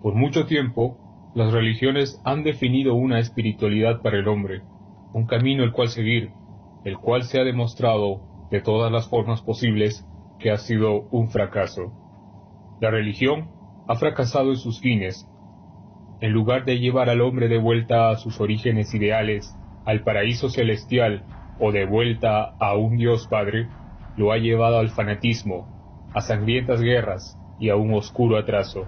Por mucho tiempo, las religiones han definido una espiritualidad para el hombre, un camino el cual seguir, el cual se ha demostrado de todas las formas posibles que ha sido un fracaso. La religión ha fracasado en sus fines. En lugar de llevar al hombre de vuelta a sus orígenes ideales, al paraíso celestial o de vuelta a un Dios Padre, lo ha llevado al fanatismo, a sangrientas guerras y a un oscuro atraso,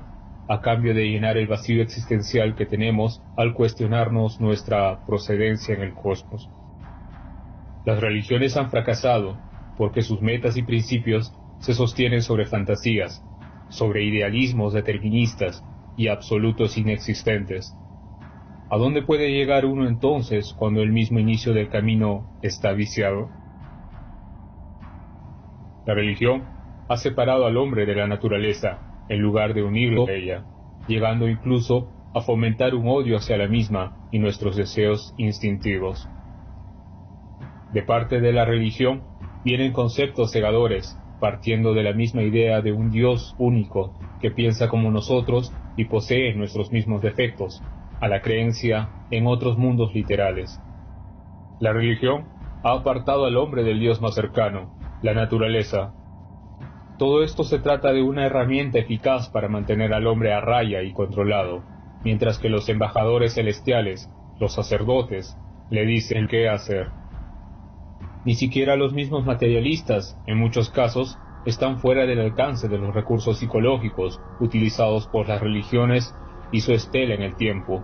a cambio de llenar el vacío existencial que tenemos al cuestionarnos nuestra procedencia en el cosmos. Las religiones han fracasado porque sus metas y principios se sostienen sobre fantasías, sobre idealismos deterministas y absolutos inexistentes. ¿A dónde puede llegar uno entonces cuando el mismo inicio del camino está viciado? La religión ha separado al hombre de la naturaleza en lugar de unirlo a ella, llegando incluso a fomentar un odio hacia la misma y nuestros deseos instintivos. De parte de la religión vienen conceptos cegadores, partiendo de la misma idea de un Dios único que piensa como nosotros y posee nuestros mismos defectos, a la creencia en otros mundos literales. La religión ha apartado al hombre del Dios más cercano, la naturaleza. Todo esto se trata de una herramienta eficaz para mantener al hombre a raya y controlado, mientras que los embajadores celestiales, los sacerdotes, le dicen qué hacer. Ni siquiera los mismos materialistas, en muchos casos, están fuera del alcance de los recursos psicológicos utilizados por las religiones y su estela en el tiempo,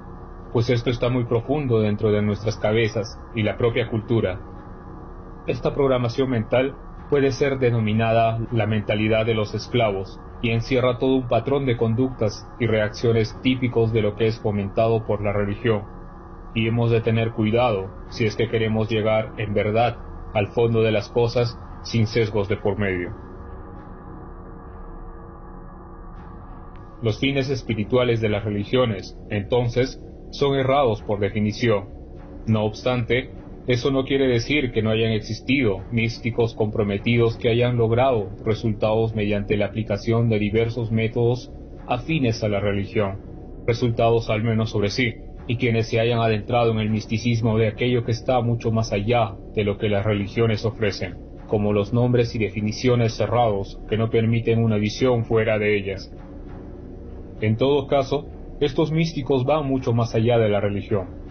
pues esto está muy profundo dentro de nuestras cabezas y la propia cultura. Esta programación mental puede ser denominada la mentalidad de los esclavos y encierra todo un patrón de conductas y reacciones típicos de lo que es fomentado por la religión, y hemos de tener cuidado si es que queremos llegar en verdad al fondo de las cosas sin sesgos de por medio. Los fines espirituales de las religiones, entonces, son errados por definición. No obstante, eso no quiere decir que no hayan existido místicos comprometidos que hayan logrado resultados mediante la aplicación de diversos métodos afines a la religión, resultados al menos sobre sí, y quienes se hayan adentrado en el misticismo de aquello que está mucho más allá de lo que las religiones ofrecen, como los nombres y definiciones cerrados que no permiten una visión fuera de ellas. En todo caso, estos místicos van mucho más allá de la religión.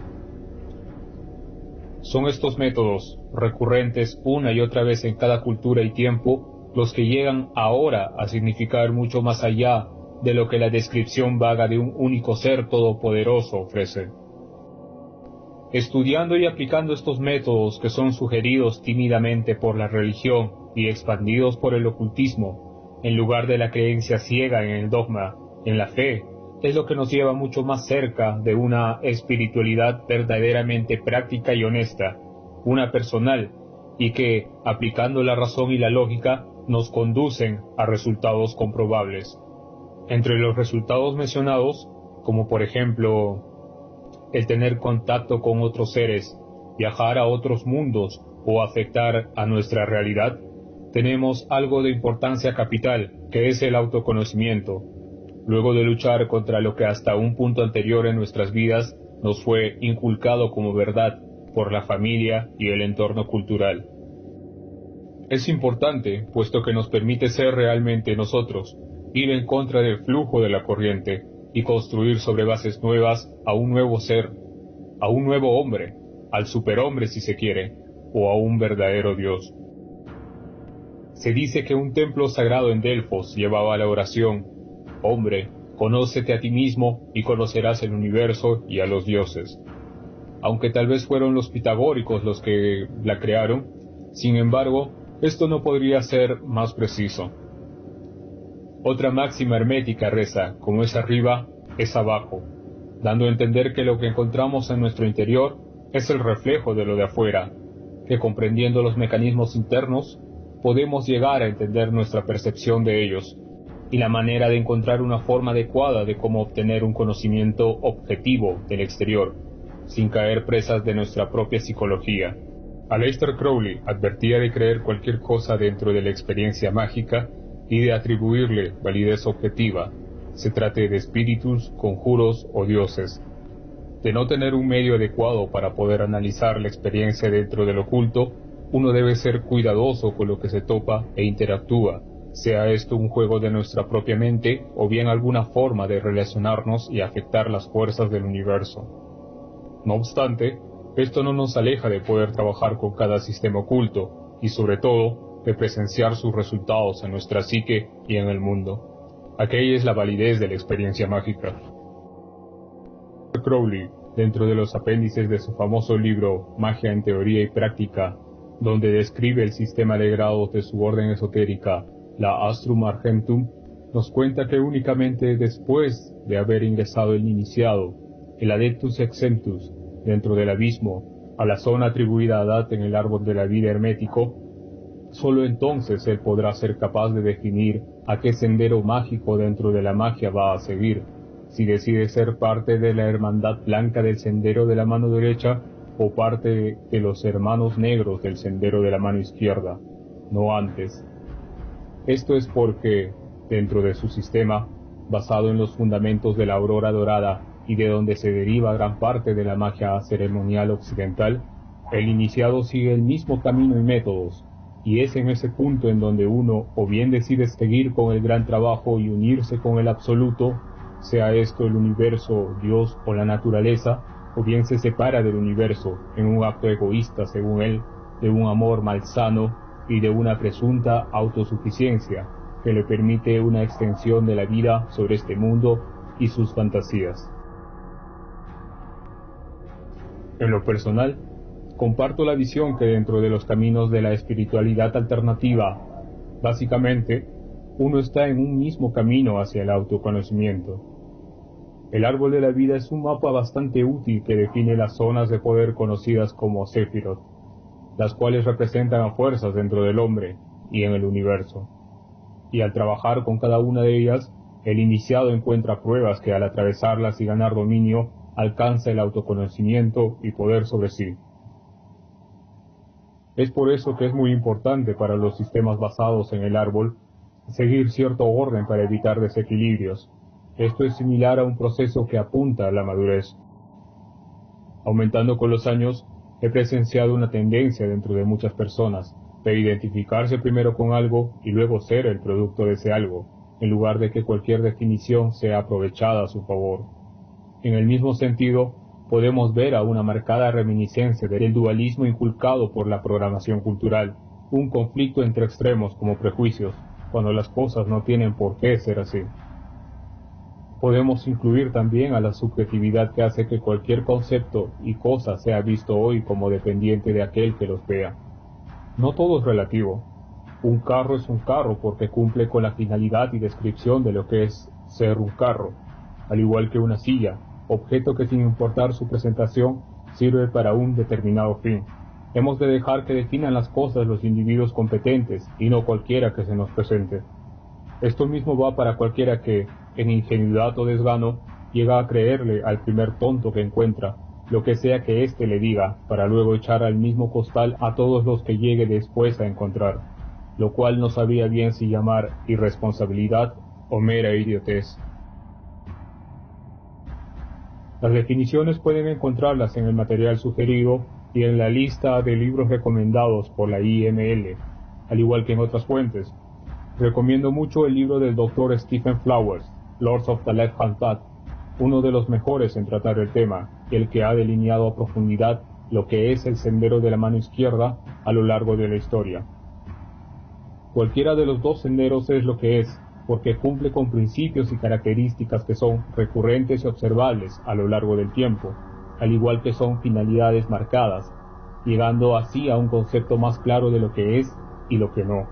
Son estos métodos, recurrentes una y otra vez en cada cultura y tiempo, los que llegan ahora a significar mucho más allá de lo que la descripción vaga de un único ser todopoderoso ofrece. Estudiando y aplicando estos métodos que son sugeridos tímidamente por la religión y expandidos por el ocultismo, en lugar de la creencia ciega en el dogma, en la fe, es lo que nos lleva mucho más cerca de una espiritualidad verdaderamente práctica y honesta, una personal, y que, aplicando la razón y la lógica, nos conducen a resultados comprobables. Entre los resultados mencionados, como por ejemplo, el tener contacto con otros seres, viajar a otros mundos o afectar a nuestra realidad, tenemos algo de importancia capital, que es el autoconocimiento. Luego de luchar contra lo que hasta un punto anterior en nuestras vidas nos fue inculcado como verdad por la familia y el entorno cultural. Es importante, puesto que nos permite ser realmente nosotros, ir en contra del flujo de la corriente y construir sobre bases nuevas a un nuevo ser, a un nuevo hombre, al superhombre si se quiere, o a un verdadero Dios. Se dice que un templo sagrado en Delfos llevaba la oración: hombre, conócete a ti mismo y conocerás el universo y a los dioses. Aunque tal vez fueron los pitagóricos los que la crearon, sin embargo, esto no podría ser más preciso. Otra máxima hermética reza: como es arriba, es abajo, dando a entender que lo que encontramos en nuestro interior es el reflejo de lo de afuera, que comprendiendo los mecanismos internos, podemos llegar a entender nuestra percepción de ellos, y la manera de encontrar una forma adecuada de cómo obtener un conocimiento objetivo del exterior, sin caer presas de nuestra propia psicología. Aleister Crowley advertía de creer cualquier cosa dentro de la experiencia mágica y de atribuirle validez objetiva, se trate de espíritus, conjuros o dioses. De no tener un medio adecuado para poder analizar la experiencia dentro del oculto, uno debe ser cuidadoso con lo que se topa e interactúa, sea esto un juego de nuestra propia mente o bien alguna forma de relacionarnos y afectar las fuerzas del universo. No obstante, esto no nos aleja de poder trabajar con cada sistema oculto y sobre todo de presenciar sus resultados en nuestra psique y en el mundo. Aquella es la validez de la experiencia mágica. Crowley, dentro de los apéndices de su famoso libro Magia en Teoría y Práctica, donde describe el sistema de grados de su orden esotérica, la Astrum Argentum, nos cuenta que únicamente después de haber ingresado el iniciado, el Adeptus Exemptus, dentro del abismo, a la zona atribuida a Adad en el árbol de la vida hermético, solo entonces él podrá ser capaz de definir a qué sendero mágico dentro de la magia va a seguir, si decide ser parte de la hermandad blanca del sendero de la mano derecha o parte de los hermanos negros del sendero de la mano izquierda, no antes. Esto es porque, dentro de su sistema, basado en los fundamentos de la aurora dorada y de donde se deriva gran parte de la magia ceremonial occidental, el iniciado sigue el mismo camino y métodos, y es en ese punto en donde uno o bien decide seguir con el gran trabajo y unirse con el absoluto, sea esto el universo, Dios o la naturaleza, o bien se separa del universo en un acto egoísta, según él, de un amor malsano y de una presunta autosuficiencia que le permite una extensión de la vida sobre este mundo y sus fantasías. En lo personal, comparto la visión que dentro de los caminos de la espiritualidad alternativa, básicamente, uno está en un mismo camino hacia el autoconocimiento. El árbol de la vida es un mapa bastante útil que define las zonas de poder conocidas como Sephiroth, las cuales representan a fuerzas dentro del hombre y en el universo. Y al trabajar con cada una de ellas, el iniciado encuentra pruebas que al atravesarlas y ganar dominio, alcanza el autoconocimiento y poder sobre sí. Es por eso que es muy importante para los sistemas basados en el árbol seguir cierto orden para evitar desequilibrios. Esto es similar a un proceso que apunta a la madurez. Aumentando con los años, he presenciado una tendencia dentro de muchas personas de identificarse primero con algo y luego ser el producto de ese algo, en lugar de que cualquier definición sea aprovechada a su favor. En el mismo sentido, podemos ver a una marcada reminiscencia del dualismo inculcado por la programación cultural, un conflicto entre extremos como prejuicios, cuando las cosas no tienen por qué ser así. Podemos incluir también a la subjetividad que hace que cualquier concepto y cosa sea visto hoy como dependiente de aquel que los vea. No todo es relativo. Un carro es un carro porque cumple con la finalidad y descripción de lo que es ser un carro, al igual que una silla, objeto que sin importar su presentación sirve para un determinado fin. Hemos de dejar que definan las cosas los individuos competentes y no cualquiera que se nos presente. Esto mismo va para cualquiera que, en ingenuidad o desgano, llega a creerle al primer tonto que encuentra, lo que sea que éste le diga, para luego echar al mismo costal a todos los que llegue después a encontrar, lo cual no sabía bien si llamar irresponsabilidad o mera idiotez. Las definiciones pueden encontrarlas en el material sugerido y en la lista de libros recomendados por la IML, al igual que en otras fuentes. Recomiendo mucho el libro del Dr. Stephen Flowers, Lords of the Left-Hand Path, uno de los mejores en tratar el tema, el que ha delineado a profundidad lo que es el sendero de la mano izquierda a lo largo de la historia. Cualquiera de los dos senderos es lo que es, porque cumple con principios y características que son recurrentes y observables a lo largo del tiempo, al igual que son finalidades marcadas, llegando así a un concepto más claro de lo que es y lo que no.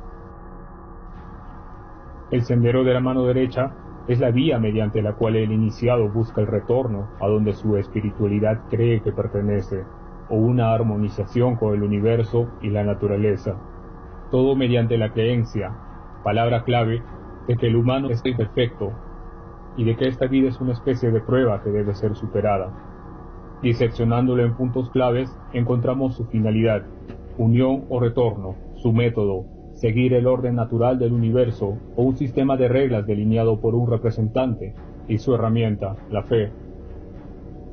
El sendero de la mano derecha es la vía mediante la cual el iniciado busca el retorno a donde su espiritualidad cree que pertenece, o una armonización con el universo y la naturaleza. Todo mediante la creencia, palabra clave, de que el humano es imperfecto, y de que esta vida es una especie de prueba que debe ser superada. Diseccionándolo en puntos claves, encontramos su finalidad, unión o retorno, su método, seguir el orden natural del universo o un sistema de reglas delineado por un representante y su herramienta, la fe.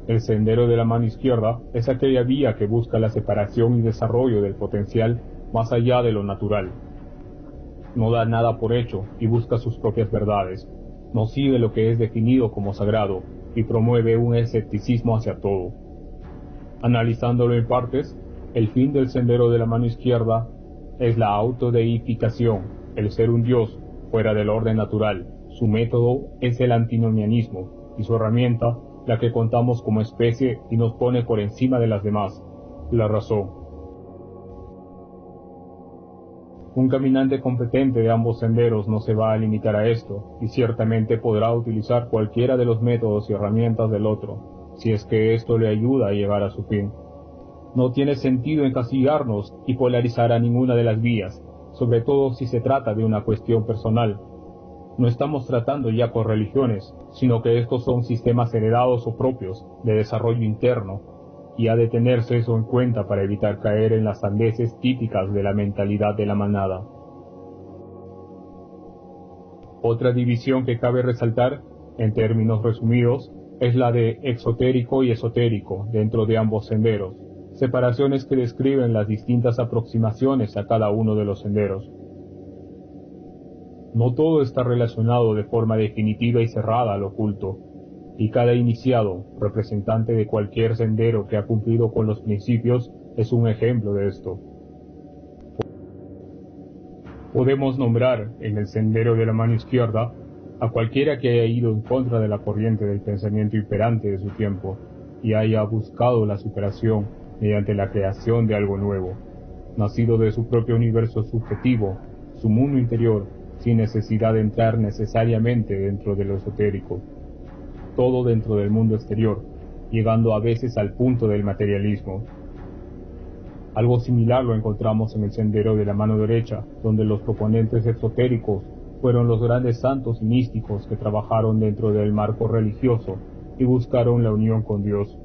El sendero de la mano izquierda es aquella vía que busca la separación y desarrollo del potencial más allá de lo natural. No da nada por hecho y busca sus propias verdades. No sigue lo que es definido como sagrado y promueve un escepticismo hacia todo. Analizándolo en partes, el fin del sendero de la mano izquierda es la autodeificación, el ser un dios fuera del orden natural. Su método es el antinomianismo y su herramienta, la que contamos como especie y nos pone por encima de las demás, la razón. Un caminante competente de ambos senderos no se va a limitar a esto, y ciertamente podrá utilizar cualquiera de los métodos y herramientas del otro, si es que esto le ayuda a llegar a su fin. No tiene sentido encasillarnos y polarizar a ninguna de las vías, sobre todo si se trata de una cuestión personal. No estamos tratando ya con religiones, sino que estos son sistemas heredados o propios, de desarrollo interno, y ha de tenerse eso en cuenta para evitar caer en las sandeces típicas de la mentalidad de la manada. Otra división que cabe resaltar, en términos resumidos, es la de exotérico y esotérico dentro de ambos senderos, separaciones que describen las distintas aproximaciones a cada uno de los senderos. No todo está relacionado de forma definitiva y cerrada al oculto, y cada iniciado, representante de cualquier sendero que ha cumplido con los principios, es un ejemplo de esto. Podemos nombrar en el sendero de la mano izquierda a cualquiera que haya ido en contra de la corriente del pensamiento imperante de su tiempo y haya buscado la superación mediante la creación de algo nuevo, nacido de su propio universo subjetivo, su mundo interior, sin necesidad de entrar necesariamente dentro de lo esotérico, todo dentro del mundo exterior, llegando a veces al punto del materialismo. Algo similar lo encontramos en el sendero de la mano derecha, donde los proponentes exotéricos fueron los grandes santos y místicos que trabajaron dentro del marco religioso y buscaron la unión con Dios,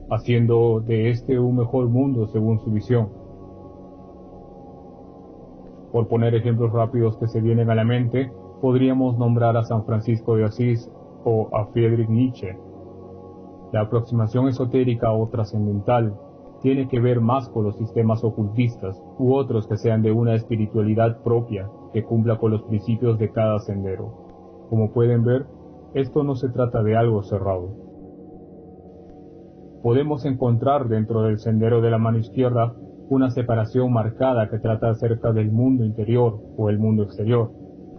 haciendo de este un mejor mundo según su visión. Por poner ejemplos rápidos que se vienen a la mente, podríamos nombrar a San Francisco de Asís o a Friedrich Nietzsche. La aproximación esotérica o trascendental tiene que ver más con los sistemas ocultistas u otros que sean de una espiritualidad propia que cumpla con los principios de cada sendero. Como pueden ver, esto no se trata de algo cerrado. Podemos encontrar dentro del sendero de la mano izquierda una separación marcada que trata acerca del mundo interior o el mundo exterior,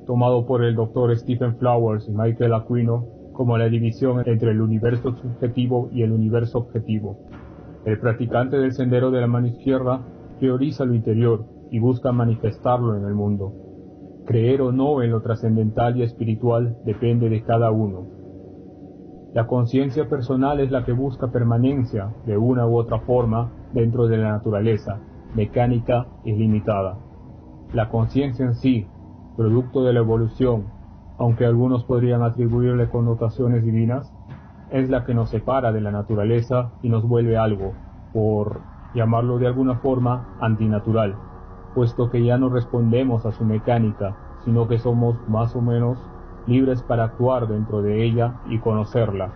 tomado por el Dr. Stephen Flowers y Michael Aquino como la división entre el universo subjetivo y el universo objetivo. El practicante del sendero de la mano izquierda prioriza lo interior y busca manifestarlo en el mundo. Creer o no en lo trascendental y espiritual depende de cada uno. La conciencia personal es la que busca permanencia, de una u otra forma, dentro de la naturaleza, mecánica y limitada. La conciencia en sí, producto de la evolución, aunque algunos podrían atribuirle connotaciones divinas, es la que nos separa de la naturaleza y nos vuelve algo, por llamarlo de alguna forma, antinatural, puesto que ya no respondemos a su mecánica, sino que somos más o menos libres para actuar dentro de ella y conocerla.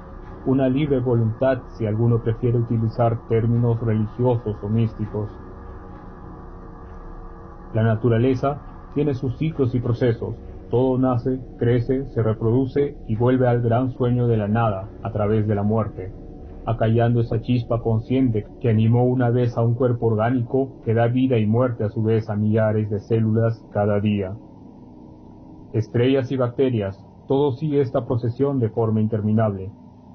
Una libre voluntad si alguno prefiere utilizar términos religiosos o místicos. La naturaleza tiene sus ciclos y procesos. Todo nace, crece, se reproduce y vuelve al gran sueño de la nada a través de la muerte, acallando esa chispa consciente que animó una vez a un cuerpo orgánico que da vida y muerte a su vez a millares de células cada día. Estrellas y bacterias, todo sigue esta procesión de forma interminable,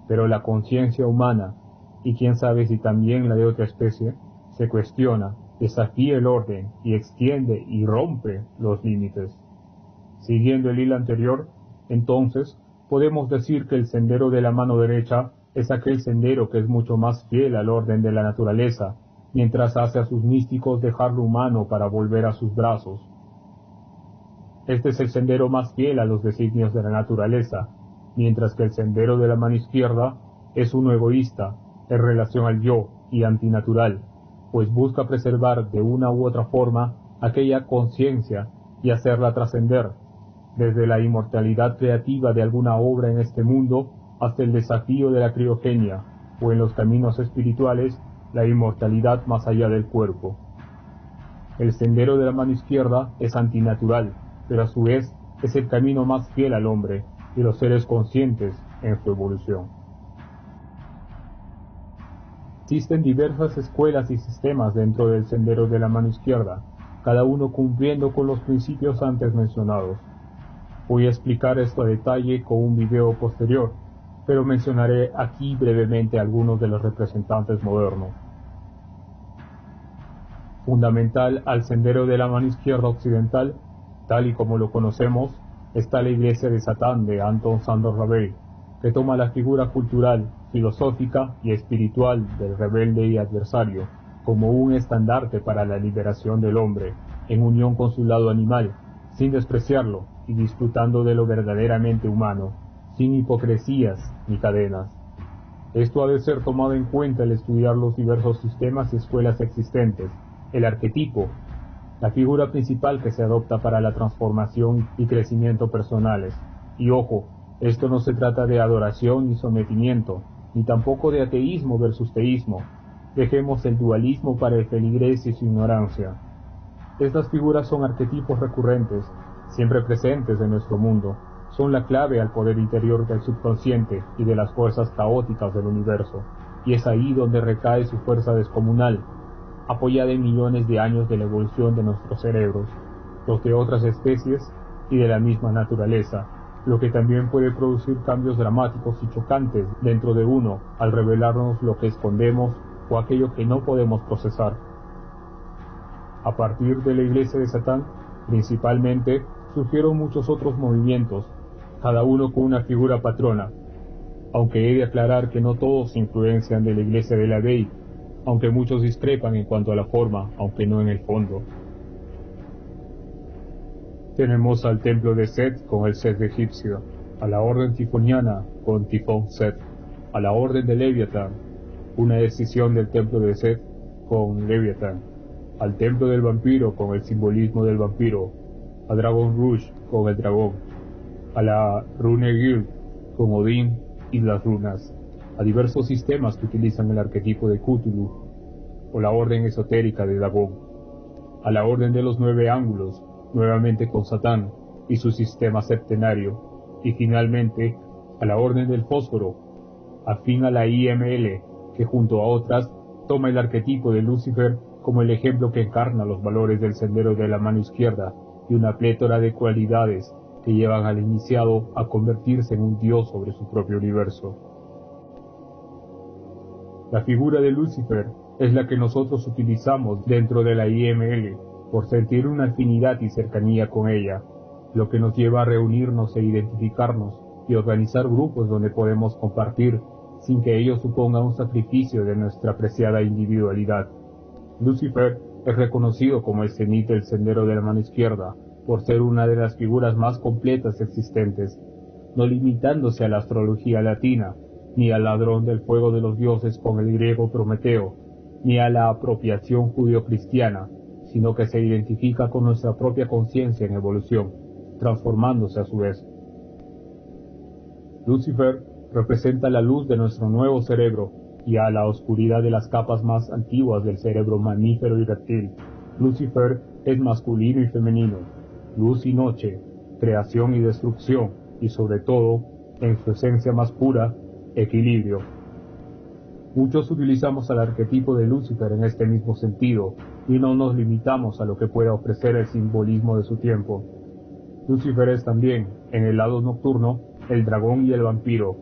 pero la conciencia humana, y quién sabe si también la de otra especie, se cuestiona, desafía el orden y extiende y rompe los límites. Siguiendo el hilo anterior, entonces, podemos decir que el sendero de la mano derecha es aquel sendero que es mucho más fiel al orden de la naturaleza, mientras hace a sus místicos dejar lo humano para volver a sus brazos. Este es el sendero más fiel a los designios de la naturaleza, mientras que el sendero de la mano izquierda es uno egoísta, en relación al yo y antinatural, pues busca preservar de una u otra forma aquella conciencia y hacerla trascender, desde la inmortalidad creativa de alguna obra en este mundo hasta el desafío de la criogenia, o en los caminos espirituales, la inmortalidad más allá del cuerpo. El sendero de la mano izquierda es antinatural, pero a su vez es el camino más fiel al hombre y los seres conscientes en su evolución. Existen diversas escuelas y sistemas dentro del sendero de la mano izquierda, cada uno cumpliendo con los principios antes mencionados. Voy a explicar esto a detalle con un video posterior, pero mencionaré aquí brevemente algunos de los representantes modernos. Fundamental al sendero de la mano izquierda occidental, tal y como lo conocemos, está la Iglesia de Satán de Anton Szandor Ravell, que toma la figura cultural, filosófica y espiritual del rebelde y adversario como un estandarte para la liberación del hombre, en unión con su lado animal, sin despreciarlo y disfrutando de lo verdaderamente humano, sin hipocresías ni cadenas. Esto ha de ser tomado en cuenta al estudiar los diversos sistemas y escuelas existentes. El arquetipo, la figura principal que se adopta para la transformación y crecimiento personales. Y ojo, esto no se trata de adoración ni sometimiento, ni tampoco de ateísmo versus teísmo. Dejemos el dualismo para el feligrés y su ignorancia. Estas figuras son arquetipos recurrentes, siempre presentes en nuestro mundo. Son la clave al poder interior del subconsciente y de las fuerzas caóticas del universo, y es ahí donde recae su fuerza descomunal, apoyada en millones de años de la evolución de nuestros cerebros, los de otras especies y de la misma naturaleza, lo que también puede producir cambios dramáticos y chocantes dentro de uno al revelarnos lo que escondemos o aquello que no podemos procesar. A partir de la Iglesia de Satán, principalmente, surgieron muchos otros movimientos, cada uno con una figura patrona, aunque he de aclarar que no todos se influencian de la Iglesia de la Bey, aunque muchos discrepan en cuanto a la forma, aunque no en el fondo. Tenemos al templo de Set con el Set egipcio, a la orden tifoniana con Tifón Set, a la orden de Leviatán, una decisión del templo de Set con Leviatán, al templo del vampiro con el simbolismo del vampiro, a Dragon Rouge con el dragón, a la Rune Guild con Odín y las runas, a diversos sistemas que utilizan el arquetipo de Cthulhu, o la orden esotérica de Dagon, a la orden de los 9 ángulos, nuevamente con Satán y su sistema septenario, y finalmente a la orden del fósforo, afín a la IML, que junto a otras toma el arquetipo de Lucifer como el ejemplo que encarna los valores del sendero de la mano izquierda y una plétora de cualidades que llevan al iniciado a convertirse en un dios sobre su propio universo. La figura de Lucifer es la que nosotros utilizamos dentro de la IML por sentir una afinidad y cercanía con ella, lo que nos lleva a reunirnos e identificarnos y organizar grupos donde podemos compartir sin que ello suponga un sacrificio de nuestra preciada individualidad. Lucifer es reconocido como el cenit del sendero de la mano izquierda por ser una de las figuras más completas existentes, no limitándose a la astrología latina, ni al ladrón del fuego de los dioses con el griego Prometeo, ni a la apropiación judio-cristiana, sino que se identifica con nuestra propia conciencia en evolución, transformándose a su vez. Lucifer representa la luz de nuestro nuevo cerebro y a la oscuridad de las capas más antiguas del cerebro mamífero y reptil. Lucifer es masculino y femenino, luz y noche, creación y destrucción, y sobre todo, en su esencia más pura, equilibrio. Muchos utilizamos al arquetipo de Lucifer en este mismo sentido, y no nos limitamos a lo que pueda ofrecer el simbolismo de su tiempo. Lucifer es también, en el lado nocturno, el dragón y el vampiro,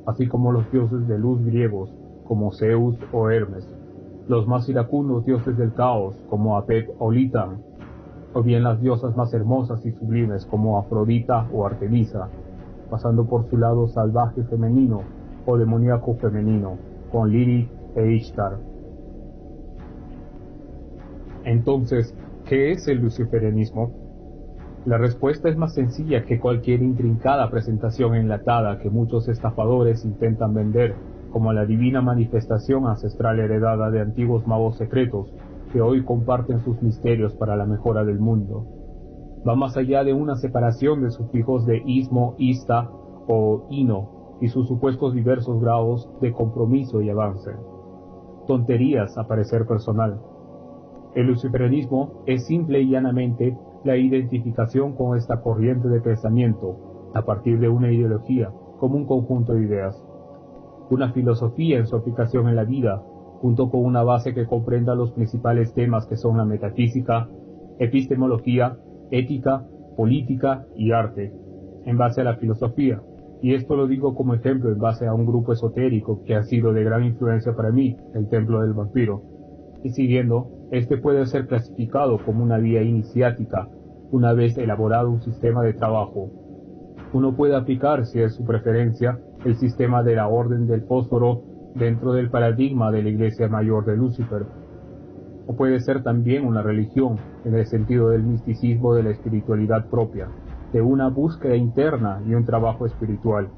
así como los dioses de luz griegos, como Zeus o Hermes, los más iracundos dioses del caos, como Apep o Litan, o bien las diosas más hermosas y sublimes, como Afrodita o Artemisa, pasando por su lado salvaje femenino o demoníaco femenino, con Lilith e Ishtar. Entonces, ¿qué es el luciferianismo? La respuesta es más sencilla que cualquier intrincada presentación enlatada que muchos estafadores intentan vender como la divina manifestación ancestral heredada de antiguos magos secretos que hoy comparten sus misterios para la mejora del mundo. Va más allá de una separación de sufijos de ismo, ista o ino y sus supuestos diversos grados de compromiso y avance. Tonterías a parecer personal. El luciferianismo es simple y llanamente la identificación con esta corriente de pensamiento a partir de una ideología como un conjunto de ideas. Una filosofía en su aplicación en la vida, junto con una base que comprenda los principales temas que son la metafísica, epistemología, ética, política y arte, en base a la filosofía. Y esto lo digo como ejemplo en base a un grupo esotérico que ha sido de gran influencia para mí, el Templo del Vampiro. Y siguiendo, este puede ser clasificado como una vía iniciática, una vez elaborado un sistema de trabajo. Uno puede aplicar, si es su preferencia, el sistema de la Orden del Fósforo dentro del paradigma de la Iglesia Mayor de Lucifer. O puede ser también una religión, en el sentido del misticismo de la espiritualidad propia, de una búsqueda interna y un trabajo espiritual.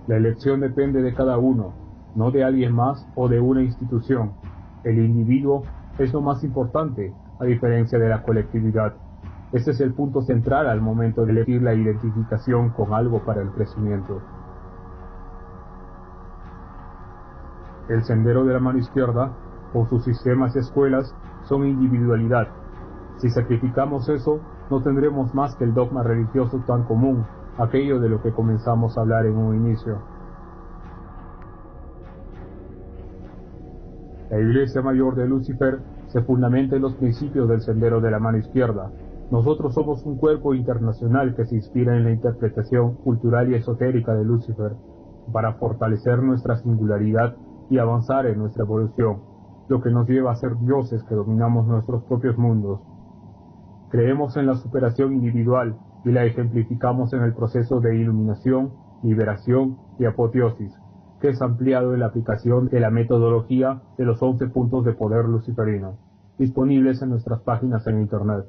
La elección depende de cada uno, no de alguien más o de una institución. El individuo es lo más importante, a diferencia de la colectividad. Ese es el punto central al momento de elegir la identificación con algo para el crecimiento. El sendero de la mano izquierda, con sus sistemas y escuelas, son individualidad. Si sacrificamos eso, no tendremos más que el dogma religioso tan común, aquello de lo que comenzamos a hablar en un inicio. La Iglesia Mayor de Lucifer se fundamenta en los principios del sendero de la mano izquierda. Nosotros somos un cuerpo internacional que se inspira en la interpretación cultural y esotérica de Lucifer para fortalecer nuestra singularidad y avanzar en nuestra evolución, lo que nos lleva a ser dioses que dominamos nuestros propios mundos. Creemos en la superación individual y la ejemplificamos en el proceso de iluminación, liberación y apoteosis, que es ampliado en la aplicación de la metodología de los 11 puntos de poder luciferino, disponibles en nuestras páginas en Internet.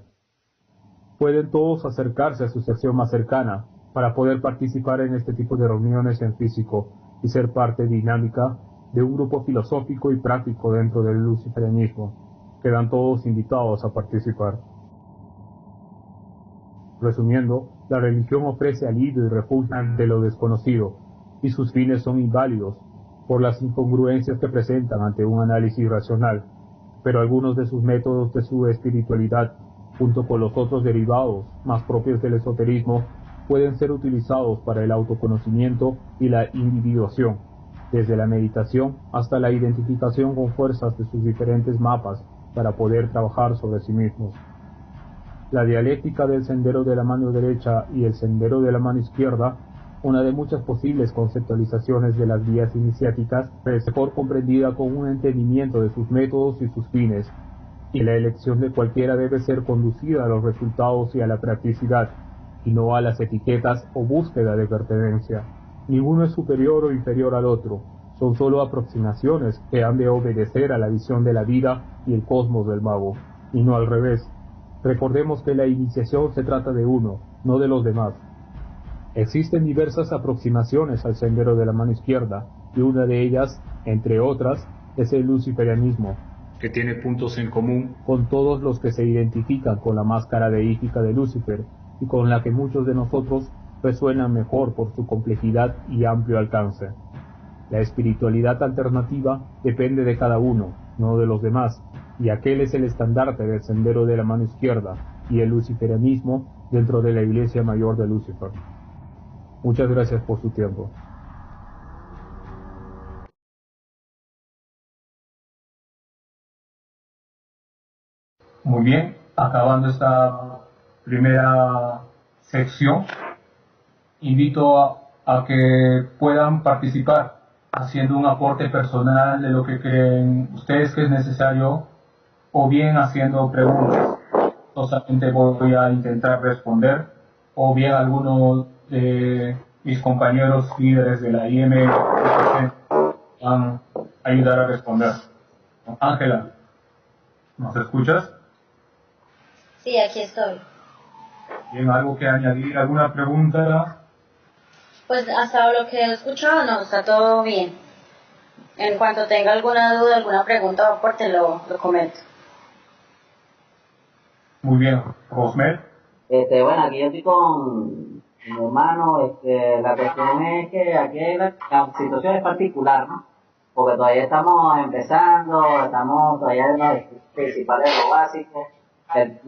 Pueden todos acercarse a su sección más cercana para poder participar en este tipo de reuniones en físico y ser parte dinámica de un grupo filosófico y práctico dentro del luciferianismo. Quedan todos invitados a participar. Resumiendo, la religión ofrece alivio y refugio ante lo desconocido, y sus fines son inválidos por las incongruencias que presentan ante un análisis racional, pero algunos de sus métodos de su espiritualidad, junto con los otros derivados más propios del esoterismo, pueden ser utilizados para el autoconocimiento y la individuación, desde la meditación hasta la identificación con fuerzas de sus diferentes mapas para poder trabajar sobre sí mismos. La dialéctica del sendero de la mano derecha y el sendero de la mano izquierda, una de muchas posibles conceptualizaciones de las vías iniciáticas, es mejor comprendida con un entendimiento de sus métodos y sus fines, y la elección de cualquiera debe ser conducida a los resultados y a la practicidad, y no a las etiquetas o búsqueda de pertenencia. Ninguno es superior o inferior al otro, son solo aproximaciones que han de obedecer a la visión de la vida y el cosmos del mago, y no al revés. Recordemos que la iniciación se trata de uno, no de los demás. Existen diversas aproximaciones al sendero de la mano izquierda, y una de ellas, entre otras, es el luciferianismo, que tiene puntos en común con todos los que se identifican con la máscara deífica de Lucifer, y con la que muchos de nosotros resuenan mejor por su complejidad y amplio alcance. La espiritualidad alternativa depende de cada uno, no de los demás, y aquel es el estandarte del sendero de la mano izquierda y el luciferianismo dentro de la Iglesia Mayor de Lucifer. Muchas gracias por su tiempo. Muy bien, acabando esta primera sección, invito a que puedan participar haciendo un aporte personal de lo que creen ustedes que es necesario, o bien haciendo preguntas. Solamente voy a intentar responder, o bien algunos de mis compañeros líderes de la IM van a ayudar a responder. Ángela, ¿nos escuchas? Sí, aquí estoy. Bien, ¿algo que añadir? ¿Alguna pregunta? Pues hasta lo que he escuchado, no, está todo bien. En cuanto tenga alguna duda, alguna pregunta o aporte, lo comento. Muy bien. ¿Rosmel? Bueno, aquí yo estoy con mi hermano. La cuestión es que aquí la situación es particular, ¿no? Porque todavía estamos empezando, estamos todavía en los principales, lo básico.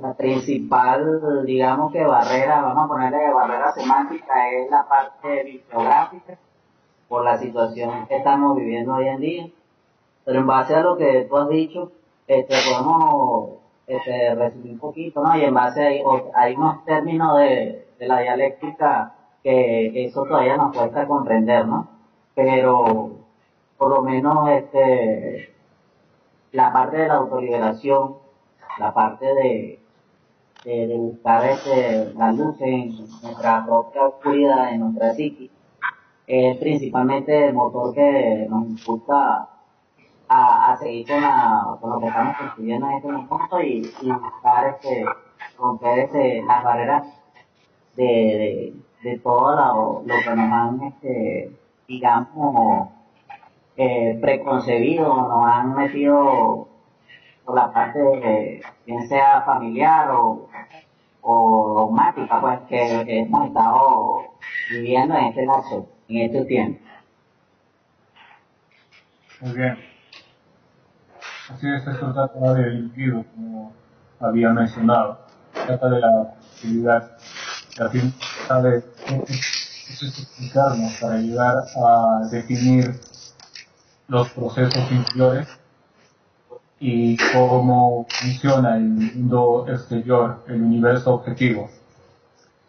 La principal, digamos que barrera, vamos a ponerle barrera semántica, es la parte bibliográfica, por la situación que estamos viviendo hoy en día. Pero en base a lo que tú has dicho, podemos resumir un poquito, ¿no? Y en base a hay unos términos de la dialéctica que eso todavía nos cuesta comprender, ¿no? Pero por lo menos la parte de la autoliberación, la parte de buscar la luz en nuestra propia oscuridad, en nuestra psique, es principalmente el motor que nos impulsa a seguir con lo que estamos construyendo en este momento y buscar romper las barreras de todo lo que nos han, digamos, preconcebido, nos han metido por la parte bien sea familiar o dogmática, pues que hemos estado viviendo en este lapso, en este tiempo. Muy bien. Así es, esto trata del individuo, como había mencionado. Trata de la actividad, la finalidad de explicarnos para ayudar a definir los procesos interiores y cómo funciona el mundo exterior, el universo objetivo.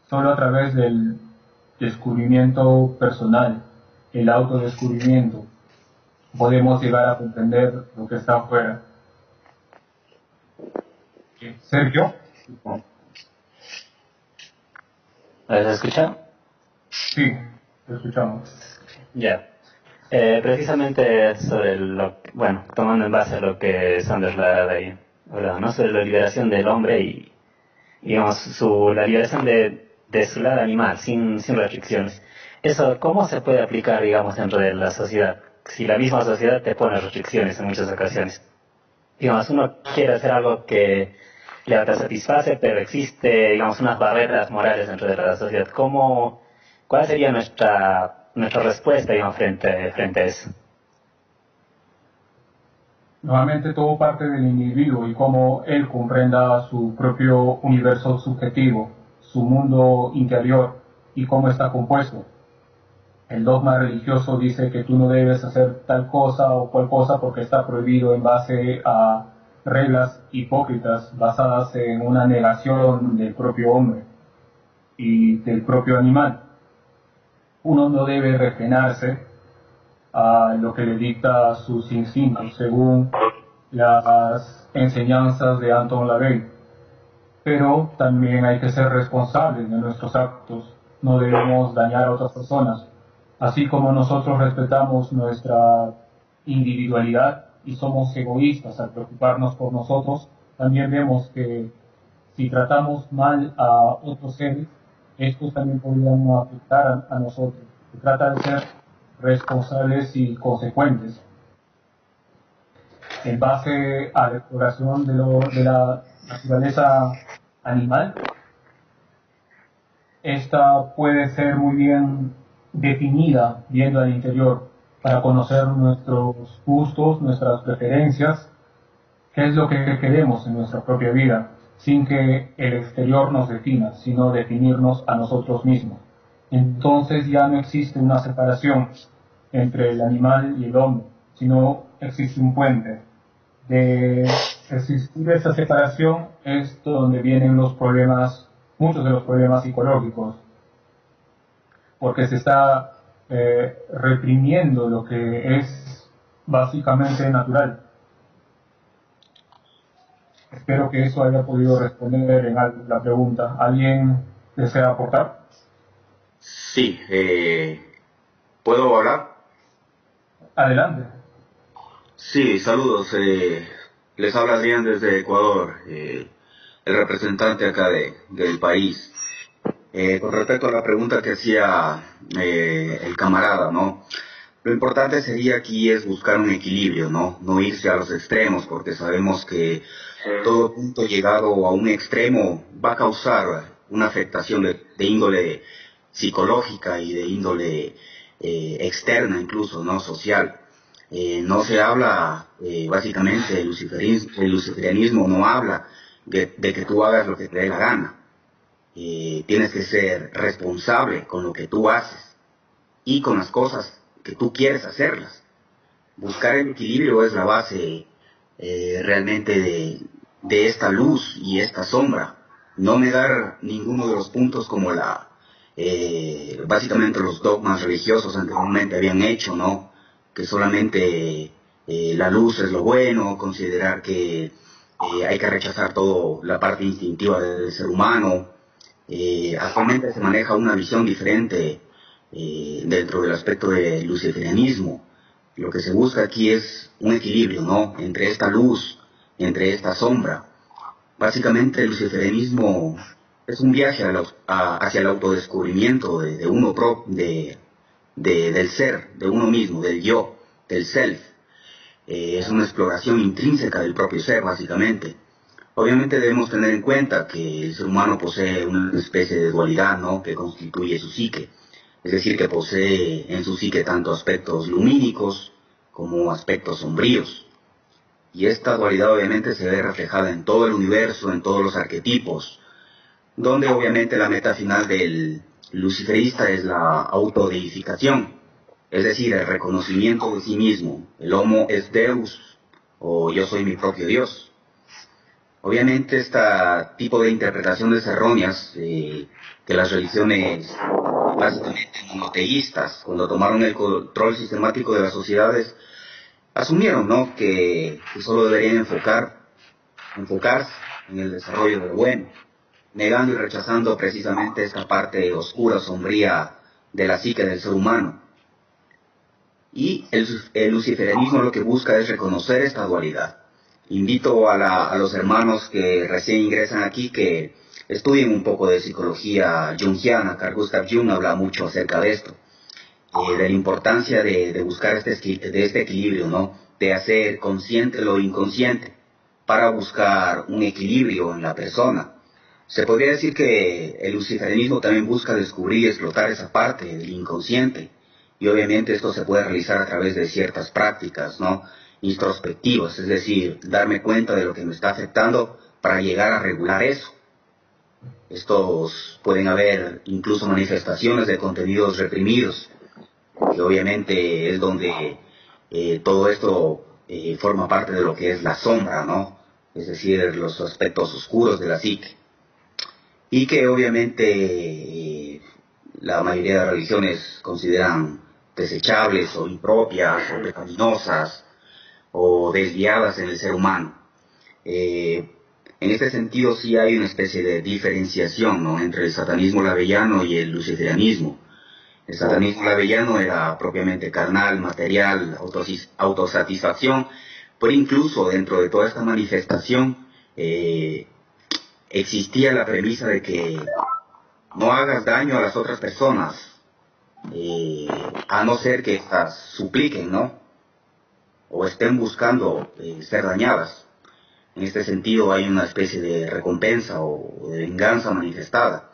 Solo a través del descubrimiento personal, el autodescubrimiento, podemos llegar a comprender lo que está afuera. Sergio. ¿Me escuchan? Sí, te escuchamos. Ya. Precisamente sobre tomando en base a lo que Sanders ahí, ¿verdad? ¿No? Sobre la liberación del hombre y digamos, la liberación de su lado animal, sin restricciones. Eso, ¿cómo se puede aplicar, digamos, dentro de la sociedad? Si la misma sociedad te pone restricciones en muchas ocasiones. Digamos, uno quiere hacer algo que le autosatisface, pero existe, digamos, unas barreras morales dentro de la sociedad. ¿Cuál sería nuestra respuesta, digamos, frente a eso? Nuevamente todo parte del individuo y cómo él comprenda su propio universo subjetivo, su mundo interior y cómo está compuesto. El dogma religioso dice que tú no debes hacer tal cosa o cual cosa porque está prohibido en base a reglas hipócritas basadas en una negación del propio hombre y del propio animal. Uno no debe refrenarse a lo que le dicta sus instintos según las enseñanzas de Anton LaVey. Pero también hay que ser responsables de nuestros actos, no debemos dañar a otras personas. Así como nosotros respetamos nuestra individualidad y somos egoístas al preocuparnos por nosotros, también vemos que si tratamos mal a otros seres, estos también podrían afectar a nosotros. Se trata de ser responsables y consecuentes. En base a la exploración de la naturaleza animal, esta puede ser muy bien definida viendo al interior para conocer nuestros gustos, nuestras preferencias, qué es lo que queremos en nuestra propia vida, sin que el exterior nos defina, sino definirnos a nosotros mismos. Entonces ya no existe una separación entre el animal y el hombre, sino existe un puente. De existir esa separación es donde vienen los problemas, muchos de los problemas psicológicos, porque se está reprimiendo lo que es básicamente natural. Espero que eso haya podido responder en la pregunta. ¿Alguien desea aportar? Sí, ¿puedo hablar? Adelante. Sí, saludos. Les habla Adrián desde Ecuador, el representante acá del país. Con respecto a la pregunta que hacía el camarada, ¿no? Lo importante sería aquí es buscar un equilibrio, ¿no? No irse a los extremos, porque sabemos que todo punto llegado a un extremo va a causar una afectación de índole psicológica y de índole externa incluso, ¿no? Social. No se habla, básicamente, el luciferianismo no habla de que tú hagas lo que te dé la gana. Tienes que ser responsable con lo que tú haces y con las cosas que tú quieres hacerlas. Buscar el equilibrio es la base realmente de esta luz y esta sombra. No negar ninguno de los puntos como básicamente los dogmas religiosos anteriormente habían hecho, ¿no? Que solamente la luz es lo bueno, considerar que hay que rechazar toda la parte instintiva del ser humano. Actualmente se maneja una visión diferente dentro del aspecto del luciferianismo. Lo que se busca aquí es un equilibrio, ¿no? Entre esta luz, entre esta sombra. Básicamente el luciferianismo es un viaje hacia el autodescubrimiento de uno del ser, de uno mismo, del yo, del self. Es una exploración intrínseca del propio ser, básicamente. Obviamente debemos tener en cuenta que el ser humano posee una especie de dualidad, ¿no? Que constituye su psique. Es decir, que posee en su psique tanto aspectos lumínicos como aspectos sombríos. Y esta dualidad obviamente se ve reflejada en todo el universo, en todos los arquetipos, donde obviamente la meta final del luciferista es la autodeificación, es decir, el reconocimiento de sí mismo, el homo es deus, o yo soy mi propio Dios. Obviamente este tipo de interpretaciones erróneas que las religiones básicamente monoteístas, cuando tomaron el control sistemático de las sociedades, asumieron, ¿no? que solo deberían enfocarse en el desarrollo del bueno, negando y rechazando precisamente esta parte oscura, sombría de la psique del ser humano. Y el luciferianismo lo que busca es reconocer esta dualidad. Invito a los hermanos que recién ingresan aquí que estudien un poco de psicología junguiana. Carl Gustav Jung habla mucho acerca de esto, de la importancia de buscar este equilibrio, ¿no? De hacer consciente lo inconsciente para buscar un equilibrio en la persona. Se podría decir que el luciferianismo también busca descubrir y explotar esa parte del inconsciente. Y obviamente esto se puede realizar a través de ciertas prácticas, ¿no? Introspectivas, es decir, darme cuenta de lo que me está afectando para llegar a regular eso. Estos pueden haber incluso manifestaciones de contenidos reprimidos, que obviamente es donde todo esto forma parte de lo que es la sombra, ¿no? Es decir, los aspectos oscuros de la psique. Y que obviamente la mayoría de religiones consideran desechables o impropias o pecaminosas o desviadas en el ser humano. En este sentido sí hay una especie de diferenciación, ¿no? Entre el satanismo lavellano y el luciferianismo. El satanismo lavellano era propiamente carnal, material, autosatisfacción, pero incluso dentro de toda esta manifestación existía la premisa de que no hagas daño a las otras personas, a no ser que éstas supliquen, ¿no? O estén buscando ser dañadas. En este sentido hay una especie de recompensa o de venganza manifestada.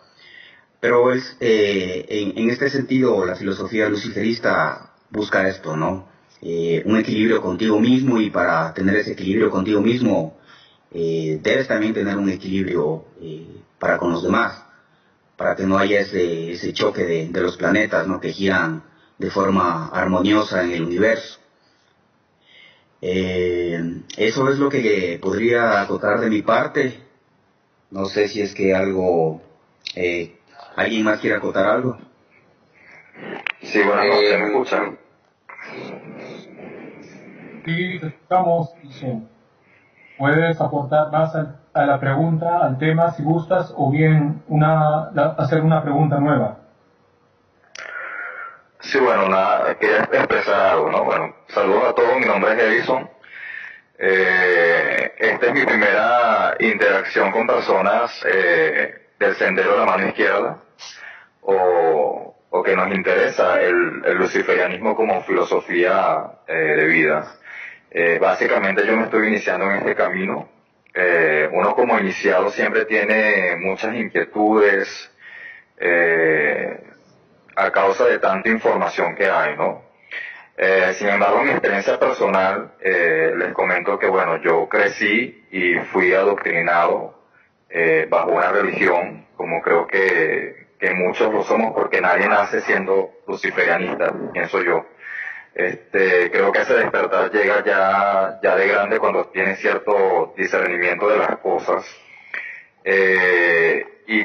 Pero en este sentido la filosofía luciferista busca esto, ¿no? Un equilibrio contigo mismo, y para tener ese equilibrio contigo mismo debes también tener un equilibrio para con los demás, para que no haya ese choque de los planetas, ¿no? Que giran de forma armoniosa en el universo. Eso es lo que podría acotar de mi parte. No sé si es que alguien más quiere acotar algo. Sí, buenas noches, ¿me escuchan? Sí, te escuchamos. Puedes aportar más a la pregunta, al tema, si gustas, o bien hacer una pregunta nueva. Sí, bueno, quería expresar algo, ¿no? Bueno, saludos a todos, mi nombre es Edison. Esta es mi primera interacción con personas del sendero de la mano izquierda, o que nos interesa el luciferianismo como filosofía de vida. Básicamente yo me estoy iniciando en este camino uno como iniciado siempre tiene muchas inquietudes a causa de tanta información que hay, ¿no? Sin embargo, en mi experiencia personal, les comento que, bueno, yo crecí y fui adoctrinado bajo una religión, como creo que muchos lo somos, porque nadie nace siendo luciferianista, pienso yo. Creo que ese despertar llega ya de grande cuando tiene cierto discernimiento de las cosas. Y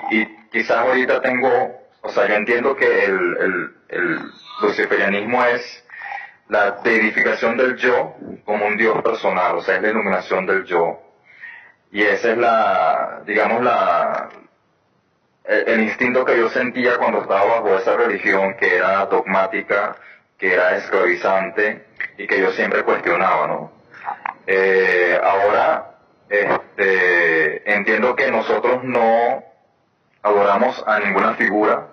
quizás ahorita yo entiendo que el luciferianismo es la deificación del yo como un Dios personal, o sea, es la iluminación del yo. Y esa es el instinto que yo sentía cuando estaba bajo esa religión que era dogmática, que era esclavizante y que yo siempre cuestionaba, ¿no? Ahora, entiendo que nosotros no adoramos a ninguna figura.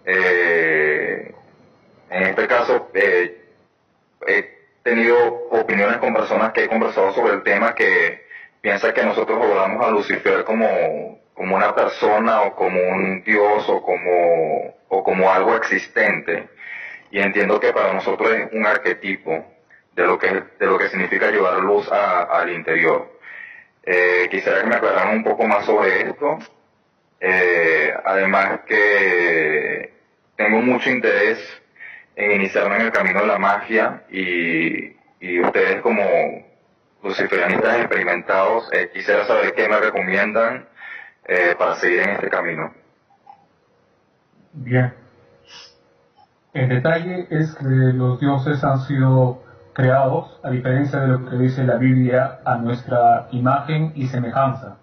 En este caso, he tenido opiniones con personas que he conversado sobre el tema que piensan que nosotros adoramos a Lucifer como una persona o como un dios o como algo existente. Y entiendo que para nosotros es un arquetipo de lo que significa llevar luz al interior. Quisiera que me aclararan un poco más sobre esto. Además que tengo mucho interés en iniciarme en el camino de la magia y ustedes como luciferianistas experimentados, quisiera saber qué me recomiendan para seguir en este camino. Bien. El detalle es que los dioses han sido creados, a diferencia de lo que dice la Biblia, a nuestra imagen y semejanza.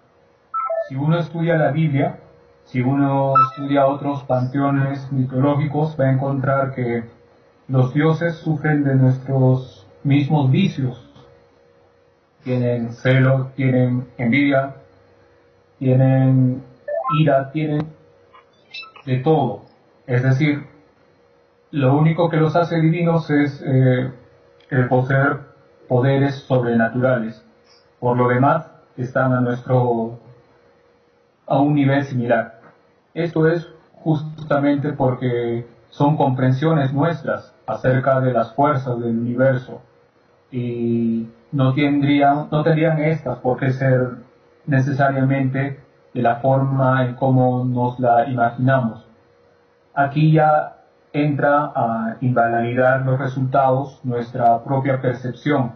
Si uno estudia la Biblia, si uno estudia otros panteones mitológicos, va a encontrar que los dioses sufren de nuestros mismos vicios. Tienen celo, tienen envidia, tienen ira, tienen de todo. Es decir, lo único que los hace divinos es el poseer poderes sobrenaturales. Por lo demás, están a un nivel similar. Esto es justamente porque son comprensiones nuestras acerca de las fuerzas del universo y no tendrían estas por qué ser necesariamente de la forma en cómo nos la imaginamos. Aquí ya entra a invalidar los resultados nuestra propia percepción,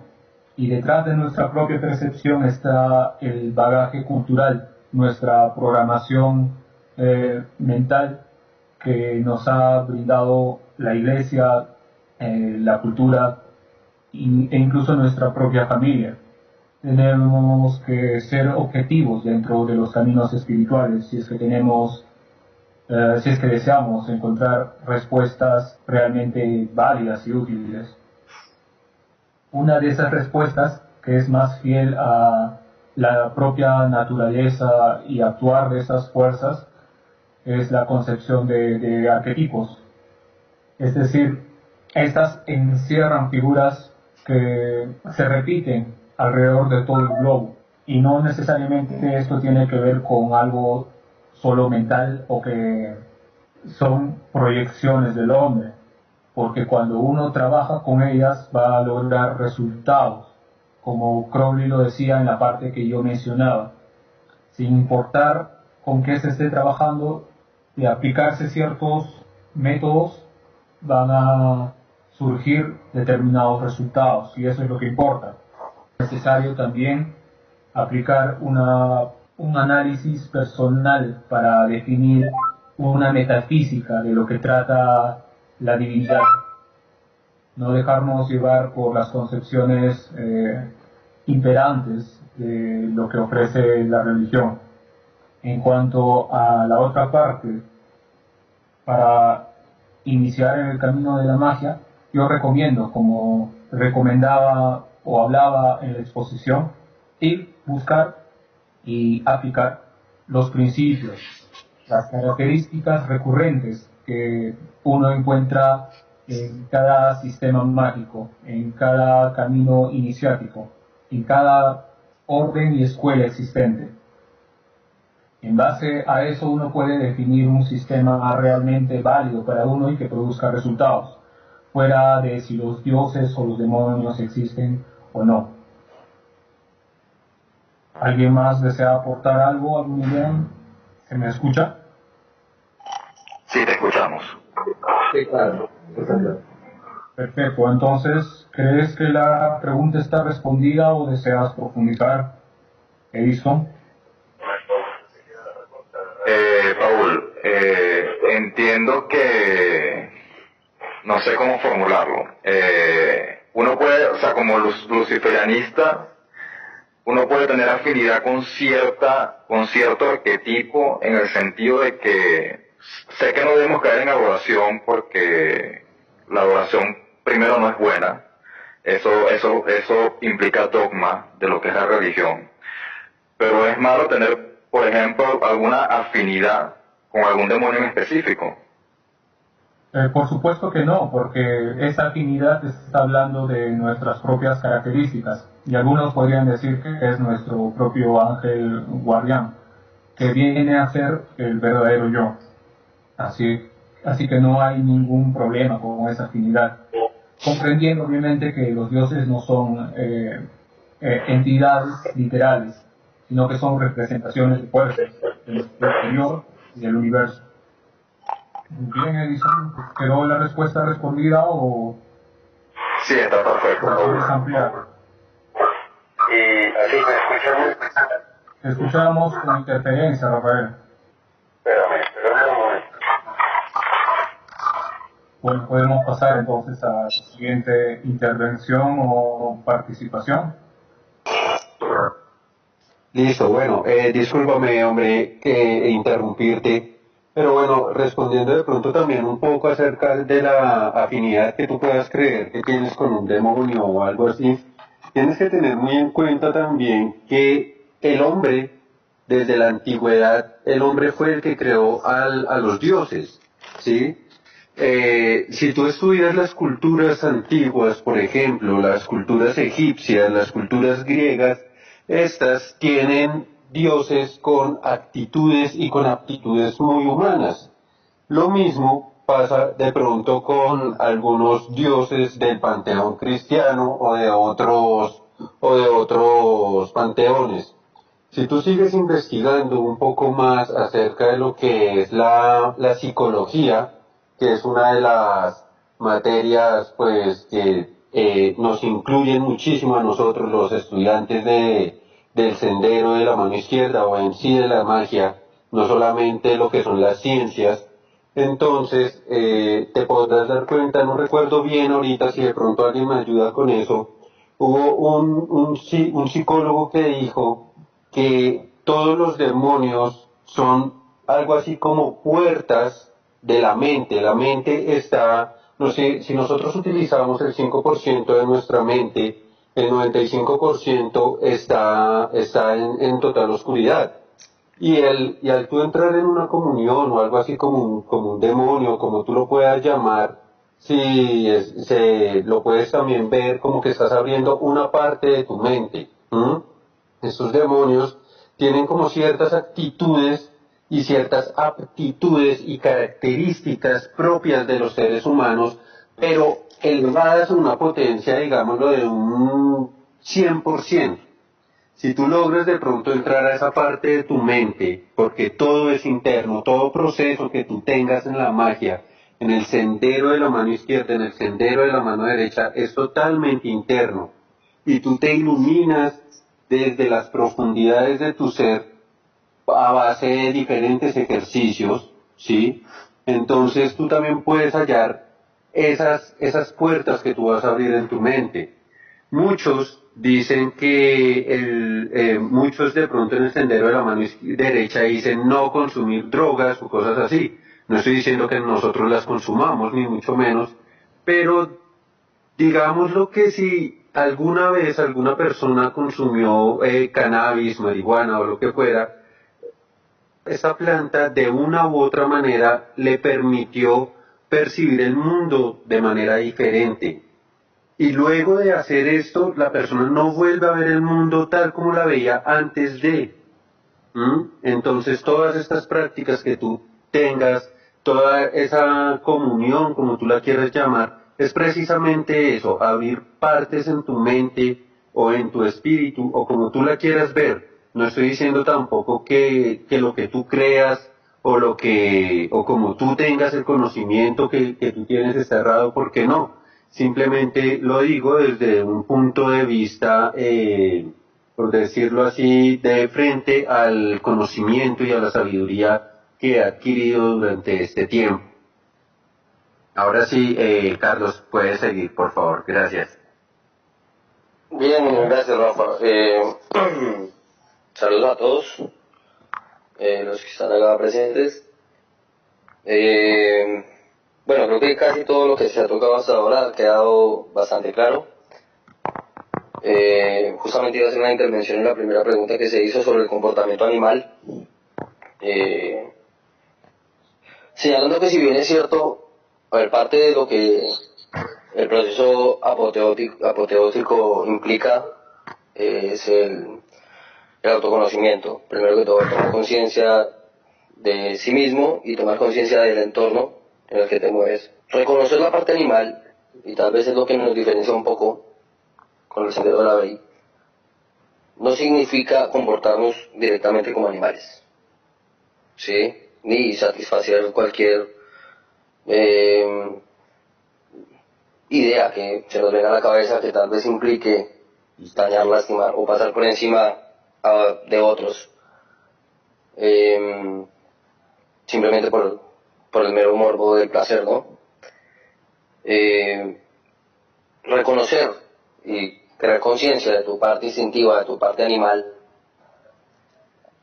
y detrás de nuestra propia percepción está el bagaje cultural, nuestra programación mental que nos ha brindado la iglesia, la cultura e incluso nuestra propia familia. Tenemos que ser objetivos dentro de los caminos espirituales si es que deseamos encontrar respuestas realmente válidas y útiles. Una de esas respuestas, que es más fiel a la propia naturaleza y actuar de esas fuerzas, es la concepción de arquetipos. Es decir, estas encierran figuras que se repiten alrededor de todo el globo, y no necesariamente esto tiene que ver con algo solo mental o que son proyecciones del hombre, porque cuando uno trabaja con ellas va a lograr resultados, como Crowley lo decía en la parte que yo mencionaba, sin importar con qué se esté trabajando, de aplicarse ciertos métodos van a surgir determinados resultados, y eso es lo que importa. Es necesario también aplicar un análisis personal para definir una metafísica de lo que trata la divinidad. No dejarnos llevar por las concepciones imperantes de lo que ofrece la religión. En cuanto a la otra parte, para iniciar en el camino de la magia, yo recomiendo, como recomendaba o hablaba en la exposición, ir, buscar y aplicar los principios, las características recurrentes que uno encuentra en cada sistema mágico, en cada camino iniciático, en cada orden y escuela existente. En base a eso uno puede definir un sistema realmente válido para uno y que produzca resultados, fuera de si los dioses o los demonios existen o no. ¿Alguien más desea aportar algo? ¿Algún idea? ¿Se me escucha? Sí, te escuchamos. Sí, claro. Perfecto, entonces, ¿crees que la pregunta está respondida o deseas profundizar, Edison? Paul, entiendo que no sé cómo formularlo. Uno puede, o sea, como luciferianista, uno puede tener afinidad con cierto arquetipo, en el sentido de que sé que no debemos caer en adoración, porque la adoración primero no es buena. Eso implica dogma de lo que es la religión. Pero es malo tener, por ejemplo, alguna afinidad con algún demonio en específico. Por supuesto que no, porque esa afinidad está hablando de nuestras propias características, y algunos podrían decir que es nuestro propio ángel guardián, que viene a ser el verdadero yo. Así que no hay ningún problema con esa afinidad, comprendiendo obviamente que los dioses no son entidades literales, sino que son representaciones de fuerzas del exterior y del universo. Bien, Edison, ¿quedó la respuesta respondida o Sí, está perfecto. quieres ampliar? Y así me escuchamos. Te escuchamos con interferencia, Rafael. Espérame un momento. Bueno, podemos pasar entonces a la siguiente intervención o participación. Listo, bueno, discúlpame, hombre, que interrumpirte, pero bueno, respondiendo de pronto también un poco acerca de la afinidad que tú puedas creer que tienes con un demonio o algo así, tienes que tener muy en cuenta también que el hombre, desde la antigüedad, el hombre fue el que creó a los dioses, ¿sí? Si tú estudias las culturas antiguas, por ejemplo, las culturas egipcias, las culturas griegas, estas tienen dioses con actitudes y con aptitudes muy humanas. Lo mismo pasa de pronto con algunos dioses del panteón cristiano o de otros panteones. Si tú sigues investigando un poco más acerca de lo que es la psicología, que es una de las materias pues que nos incluyen muchísimo a nosotros los estudiantes del sendero de la mano izquierda o en sí de la magia, no solamente lo que son las ciencias. Entonces te podrás dar cuenta, no recuerdo bien ahorita si de pronto alguien me ayuda con eso, hubo un psicólogo que dijo que todos los demonios son algo así como puertas de la mente. La mente está, no sé, si nosotros utilizamos el 5% de nuestra mente, el 95% está en total oscuridad. Y al tú entrar en una comunión o algo así como un demonio, como tú lo puedas llamar, lo puedes también ver como que estás abriendo una parte de tu mente. Estos demonios tienen como ciertas actitudes y ciertas aptitudes y características propias de los seres humanos, pero elevadas a una potencia, digámoslo, de un 100%. Si tú logras de pronto entrar a esa parte de tu mente, porque todo es interno, todo proceso que tú tengas en la magia, en el sendero de la mano izquierda, en el sendero de la mano derecha, es totalmente interno, y tú te iluminas desde las profundidades de tu ser a base de diferentes ejercicios, ¿sí? Entonces tú también puedes hallar esas puertas que tú vas a abrir en tu mente. Muchos dicen que muchos de pronto en el sendero de la mano derecha dicen no consumir drogas o cosas así. No estoy diciendo que nosotros las consumamos, ni mucho menos, pero digámoslo que si alguna vez alguna persona consumió cannabis, marihuana o lo que fuera, esa planta de una u otra manera le permitió percibir el mundo de manera diferente. y luego de hacer esto, la persona no vuelve a ver el mundo tal como la veía antes de. Entonces, todas estas prácticas que tú tengas, toda esa comunión, como tú la quieres llamar, es precisamente eso, abrir partes en tu mente o en tu espíritu, o como tú la quieras ver. No estoy diciendo tampoco que lo que tú creas o como tú tengas el conocimiento que tú tienes está errado, porque no. Simplemente lo digo desde un punto de vista, por decirlo así, de frente al conocimiento y a la sabiduría que he adquirido durante este tiempo. Ahora sí, Carlos, puedes seguir, por favor. Gracias. Bien, gracias, Rafa. Saludos a todos los que están acá presentes. Bueno, creo que casi todo lo que se ha tocado hasta ahora ha quedado bastante claro. Justamente iba a hacer una intervención en la primera pregunta que se hizo sobre el comportamiento animal. Señalando que si bien es cierto, a ver, parte de lo que el proceso apoteótico implica es el autoconocimiento. Primero que todo, tomar conciencia de sí mismo y tomar conciencia del entorno en el que te mueves. Reconocer la parte animal, y tal vez es lo que nos diferencia un poco con el sendero de la ley, no significa comportarnos directamente como animales, ¿sí? Ni satisfacer cualquier idea que se nos venga a la cabeza que tal vez implique dañar, lastimar o pasar por encima de otros, simplemente por el mero morbo del placer, ¿no? Reconocer y crear conciencia de tu parte instintiva, de tu parte animal,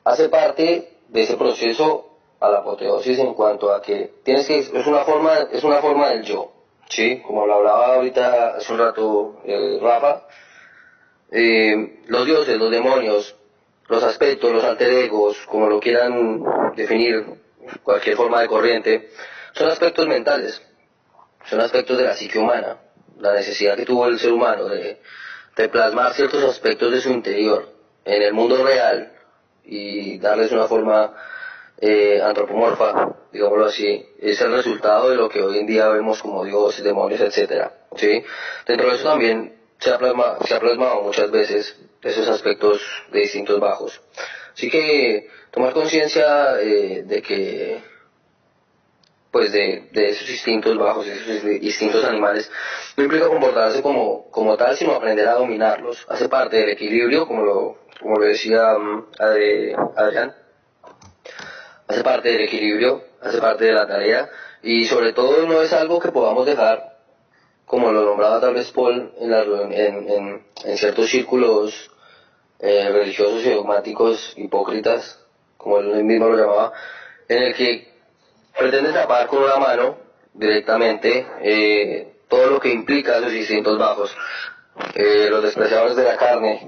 hace parte de ese proceso a la apoteosis, en cuanto a que es una forma del yo, ¿sí? Como lo hablaba ahorita hace un rato Rafa, los dioses, los demonios, los aspectos, los alter egos, como lo quieran definir, cualquier forma de corriente, son aspectos mentales, son aspectos de la psique humana, la necesidad que tuvo el ser humano de plasmar ciertos aspectos de su interior en el mundo real y darles una forma antropomorfa, digámoslo así, es el resultado de lo que hoy en día vemos como dioses, demonios, etcétera, ¿sí? Dentro de eso también se ha plasmado muchas veces esos aspectos de instintos bajos. Así que tomar conciencia de que, pues de esos instintos bajos, de esos instintos animales, no implica comportarse como tal, sino aprender a dominarlos. Hace parte del equilibrio, como lo decía Adrián, hace parte del equilibrio, hace parte de la tarea, y sobre todo no es algo que podamos dejar, como lo nombraba tal vez Paul en ciertos círculos religiosos y dogmáticos hipócritas, como él mismo lo llamaba, en el que pretende tapar con una mano directamente todo lo que implica esos instintos bajos. Los despreciadores de la carne,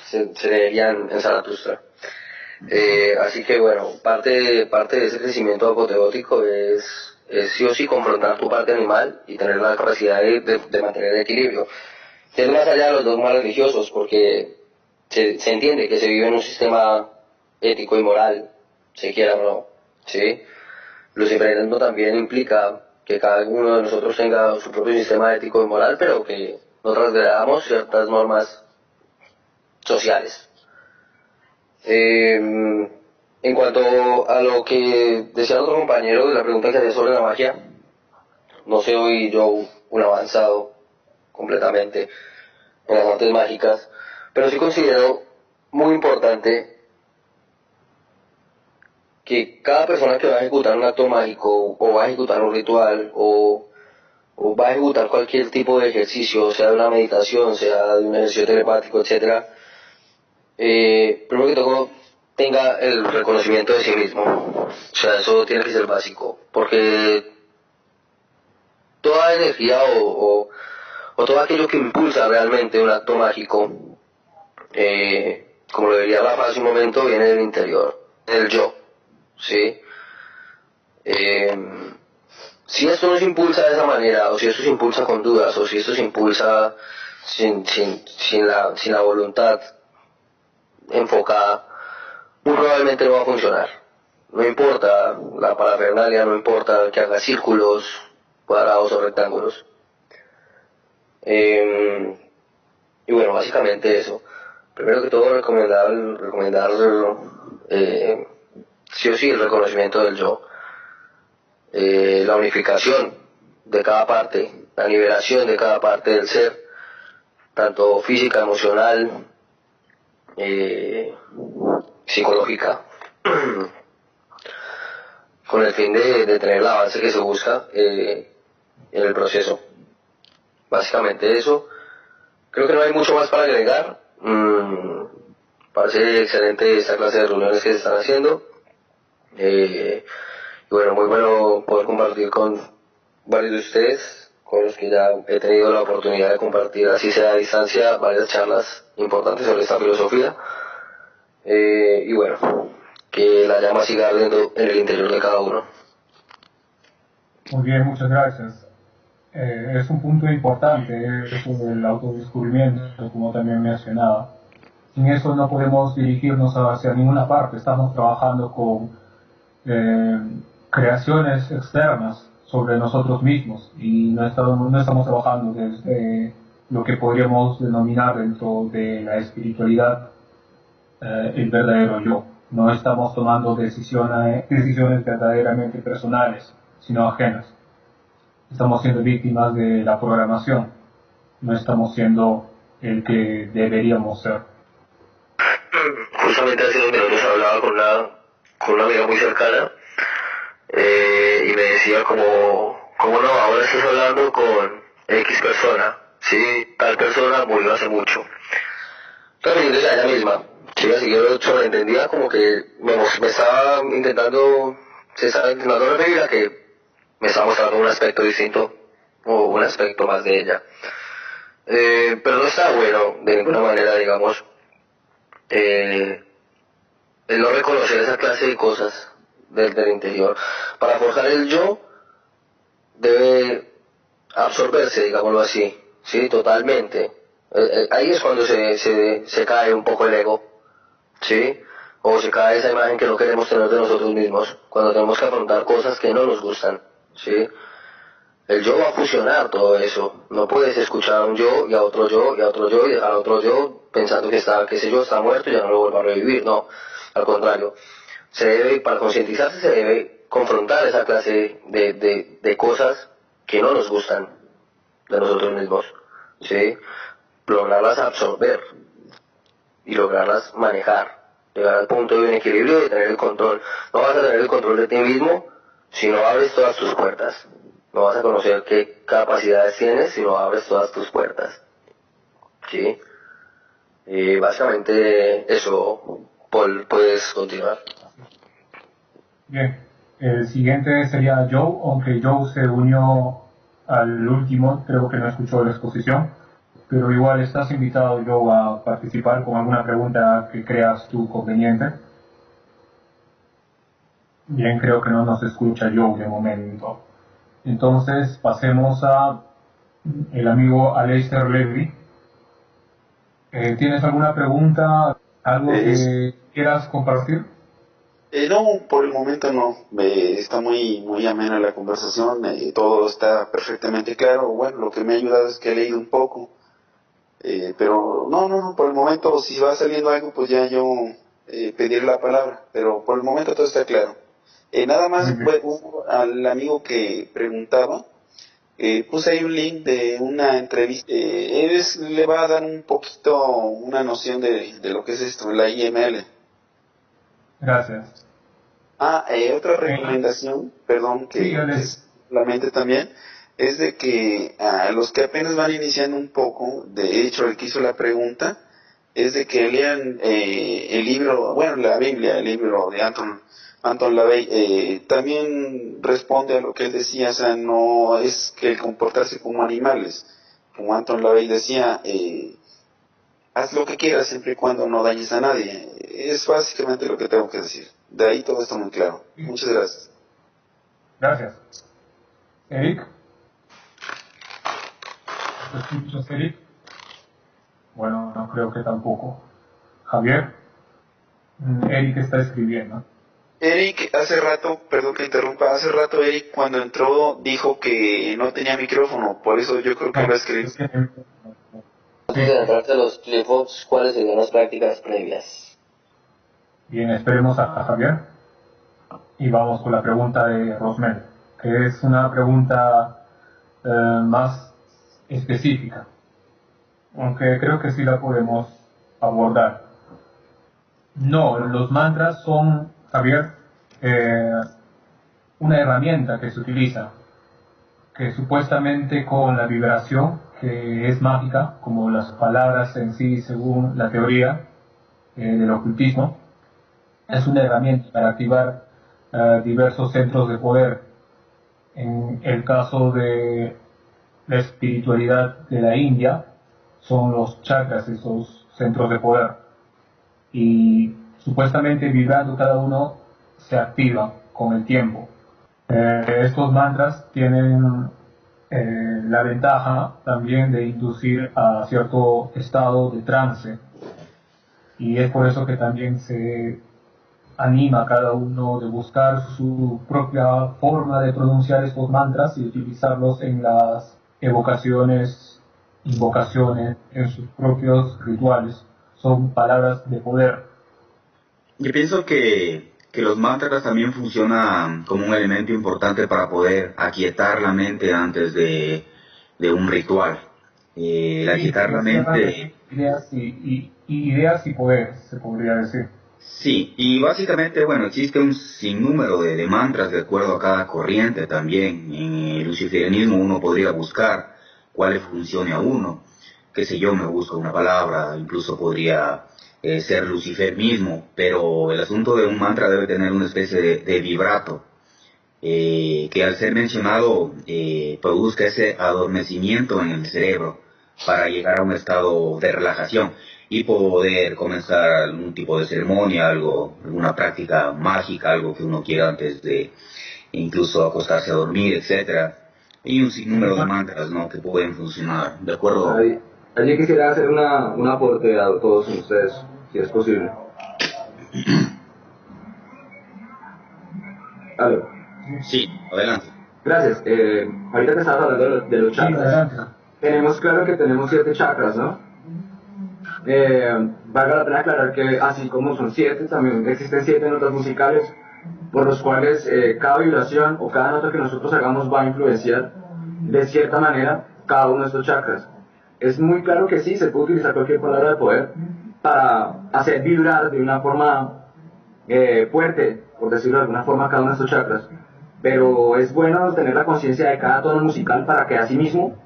se leerían en Zaratustra. Así que bueno, parte de ese crecimiento apoteótico es sí o sí confrontar tu parte animal y tener la capacidad de mantener el equilibrio. Es más allá de los dogmas religiosos, porque se entiende que se vive en un sistema ético y moral, se quiera o no, ¿sí? Luciferianismo también implica que cada uno de nosotros tenga su propio sistema ético y moral, pero que no transgredamos ciertas normas sociales. En cuanto a lo que decía otro compañero de la pregunta que hacía sobre la magia, no soy yo un avanzado completamente en las artes mágicas, pero sí considero muy importante que cada persona que va a ejecutar un acto mágico o va a ejecutar un ritual o va a ejecutar cualquier tipo de ejercicio, sea de una meditación, sea de un ejercicio telepático, etc., primero que todo tenga el reconocimiento de sí mismo. O sea, eso tiene que ser básico, porque toda energía o todo aquello que impulsa realmente un acto mágico, como lo diría Rafa hace un momento, viene del interior, del yo, ¿sí? Si esto no se impulsa de esa manera, o si esto se impulsa con dudas, o si esto se impulsa sin la voluntad enfocada, muy probablemente no va a funcionar. No importa la parafernalia, no importa que haga círculos, cuadrados o rectángulos. Y bueno, básicamente eso. Primero que todo, recomendar sí o sí el reconocimiento del yo, la unificación de cada parte, la liberación de cada parte del ser, tanto física, emocional, psicológica, con el fin de tener el avance que se busca en el proceso. Básicamente eso. Creo que no hay mucho más para agregar. Parece excelente esta clase de reuniones que se están haciendo. Y bueno, muy bueno poder compartir con varios de ustedes, con los que ya he tenido la oportunidad de compartir, así sea a distancia, varias charlas importantes sobre esta filosofía. Y bueno, que la llama siga ardiendo en el interior de cada uno. Muy bien, muchas gracias. Es un punto importante, eso del autodescubrimiento, como también mencionaba. Sin eso no podemos dirigirnos hacia ninguna parte. Estamos trabajando con creaciones externas sobre nosotros mismos y no estamos trabajando desde lo que podríamos denominar dentro de la espiritualidad el verdadero yo. No estamos tomando decisiones verdaderamente personales, sino ajenas. Estamos siendo víctimas de la programación, no estamos siendo el que deberíamos ser. Justamente hace 2 minutos hablaba con una amiga muy cercana y me decía como no, ahora estás hablando con X persona, sí, tal persona murió hace mucho. Refiriéndose a ella misma, sí, así que yo sobreentendía como que me estaba intentando referir a que me estaba mostrando un aspecto distinto o un aspecto más de ella. Pero no está bueno de ninguna manera, digamos, el no reconocer esa clase de cosas del interior. Para forjar el yo debe absorberse, digámoslo así, sí, totalmente. Ahí es cuando se cae un poco el ego, sí, o se cae esa imagen que no queremos tener de nosotros mismos, cuando tenemos que afrontar cosas que no nos gustan, sí. El yo va a fusionar todo eso. No puedes escuchar a un yo y a otro yo y a otro yo y dejar a otro yo pensando que ese yo está muerto y ya no lo vuelva a revivir. No, al contrario. Para concientizarse se debe confrontar esa clase de cosas que no nos gustan de nosotros mismos, ¿sí? Lograrlas absorber y lograrlas manejar. Llegar al punto de un equilibrio y tener el control. No vas a tener el control de ti mismo si no abres todas tus puertas. No vas a conocer qué capacidades tienes si no abres todas tus puertas. ¿Sí? Y básicamente eso, Paul, puedes continuar. Bien, el siguiente sería Joe, aunque Joe se unió al último, creo que no escuchó la exposición, pero igual estás invitado, Joe, a participar con alguna pregunta que creas tú conveniente. Bien, creo que no nos escucha Joe de momento. Entonces pasemos a el amigo Aleister Levy. ¿Tienes alguna pregunta, algo que quieras compartir? No, por el momento no. Está muy amena la conversación, todo está perfectamente claro. Bueno, lo que me ha ayudado es que he leído un poco, pero no, por el momento si va saliendo algo, pues ya yo pediré la palabra, pero por el momento todo está claro. Nada más, al amigo que preguntaba, puse ahí un link de una entrevista. Él le va a dar un poquito una noción de lo que es esto, la IML. Gracias. Otra recomendación, perdón, que la mente también, es de que a los que apenas van iniciando un poco, de hecho el que hizo la pregunta, es de que lean el libro, bueno, la Biblia, el libro de Anton LaVey. También responde a lo que él decía, o sea, no es que el comportarse como animales, como Anton LaVey decía, haz lo que quieras siempre y cuando no dañes a nadie. Es básicamente lo que tengo que decir. De ahí todo está muy claro. Muchas gracias. Gracias. Eric. ¿Te escuchas, Eric? Bueno, no creo que tampoco. Javier. Eric está escribiendo. Eric, hace rato, perdón que interrumpa, hace rato Eric cuando entró dijo que no tenía micrófono, por eso yo creo que lo escribí. Antes de entrarse a los ClickUps, ¿cuáles serían las prácticas previas? Bien, esperemos a Javier y vamos con la pregunta de Rosmel, que es una pregunta más específica, aunque creo que sí la podemos abordar. No, los mantras son, Javier, una herramienta que se utiliza, que supuestamente con la vibración, que es mágica, como las palabras en sí, según la teoría del ocultismo, es una herramienta para activar diversos centros de poder. En el caso de la espiritualidad de la India, son los chakras, esos centros de poder. Y supuestamente vibrando cada uno se activa con el tiempo. Estos mantras tienen la ventaja también de inducir a cierto estado de trance, y es por eso que también se anima a cada uno de buscar su propia forma de pronunciar estos mantras y utilizarlos en las evocaciones, invocaciones, en sus propios rituales. Son palabras de poder. Yo pienso que los mantras también funcionan como un elemento importante para poder aquietar la mente antes de un ritual. Aquietar la mente... Ideas y poderes, se podría decir. Sí, y básicamente, bueno, existe un sinnúmero de mantras de acuerdo a cada corriente también. En el luciferianismo uno podría buscar cuál le funcione a uno. Qué sé yo, me busco una palabra, incluso podría ser Lucifer mismo, pero el asunto de un mantra debe tener una especie de vibrato, que al ser mencionado produzca ese adormecimiento en el cerebro para llegar a un estado de relajación y poder comenzar algún tipo de ceremonia, alguna práctica mágica, algo que uno quiera antes de incluso acostarse a dormir, etcétera. Y un sinnúmero de mantras, ¿no?, que pueden funcionar, ¿de acuerdo? Allí quisiera hacer un aporte a todos ustedes, si es posible. ¿Aló? Sí, adelante. Gracias. Ahorita que estabas hablando de los chakras, tenemos claro que tenemos 7 chakras, ¿no? Valga la pena aclarar que así como son 7, también existen 7 notas musicales por los cuales cada vibración o cada nota que nosotros hagamos va a influenciar de cierta manera cada uno de estos chakras. Es muy claro que sí, se puede utilizar cualquier palabra de poder para hacer vibrar de una forma fuerte, por decirlo de alguna forma, cada uno de estos chakras. Pero es bueno tener la conciencia de cada tono musical para que así mismo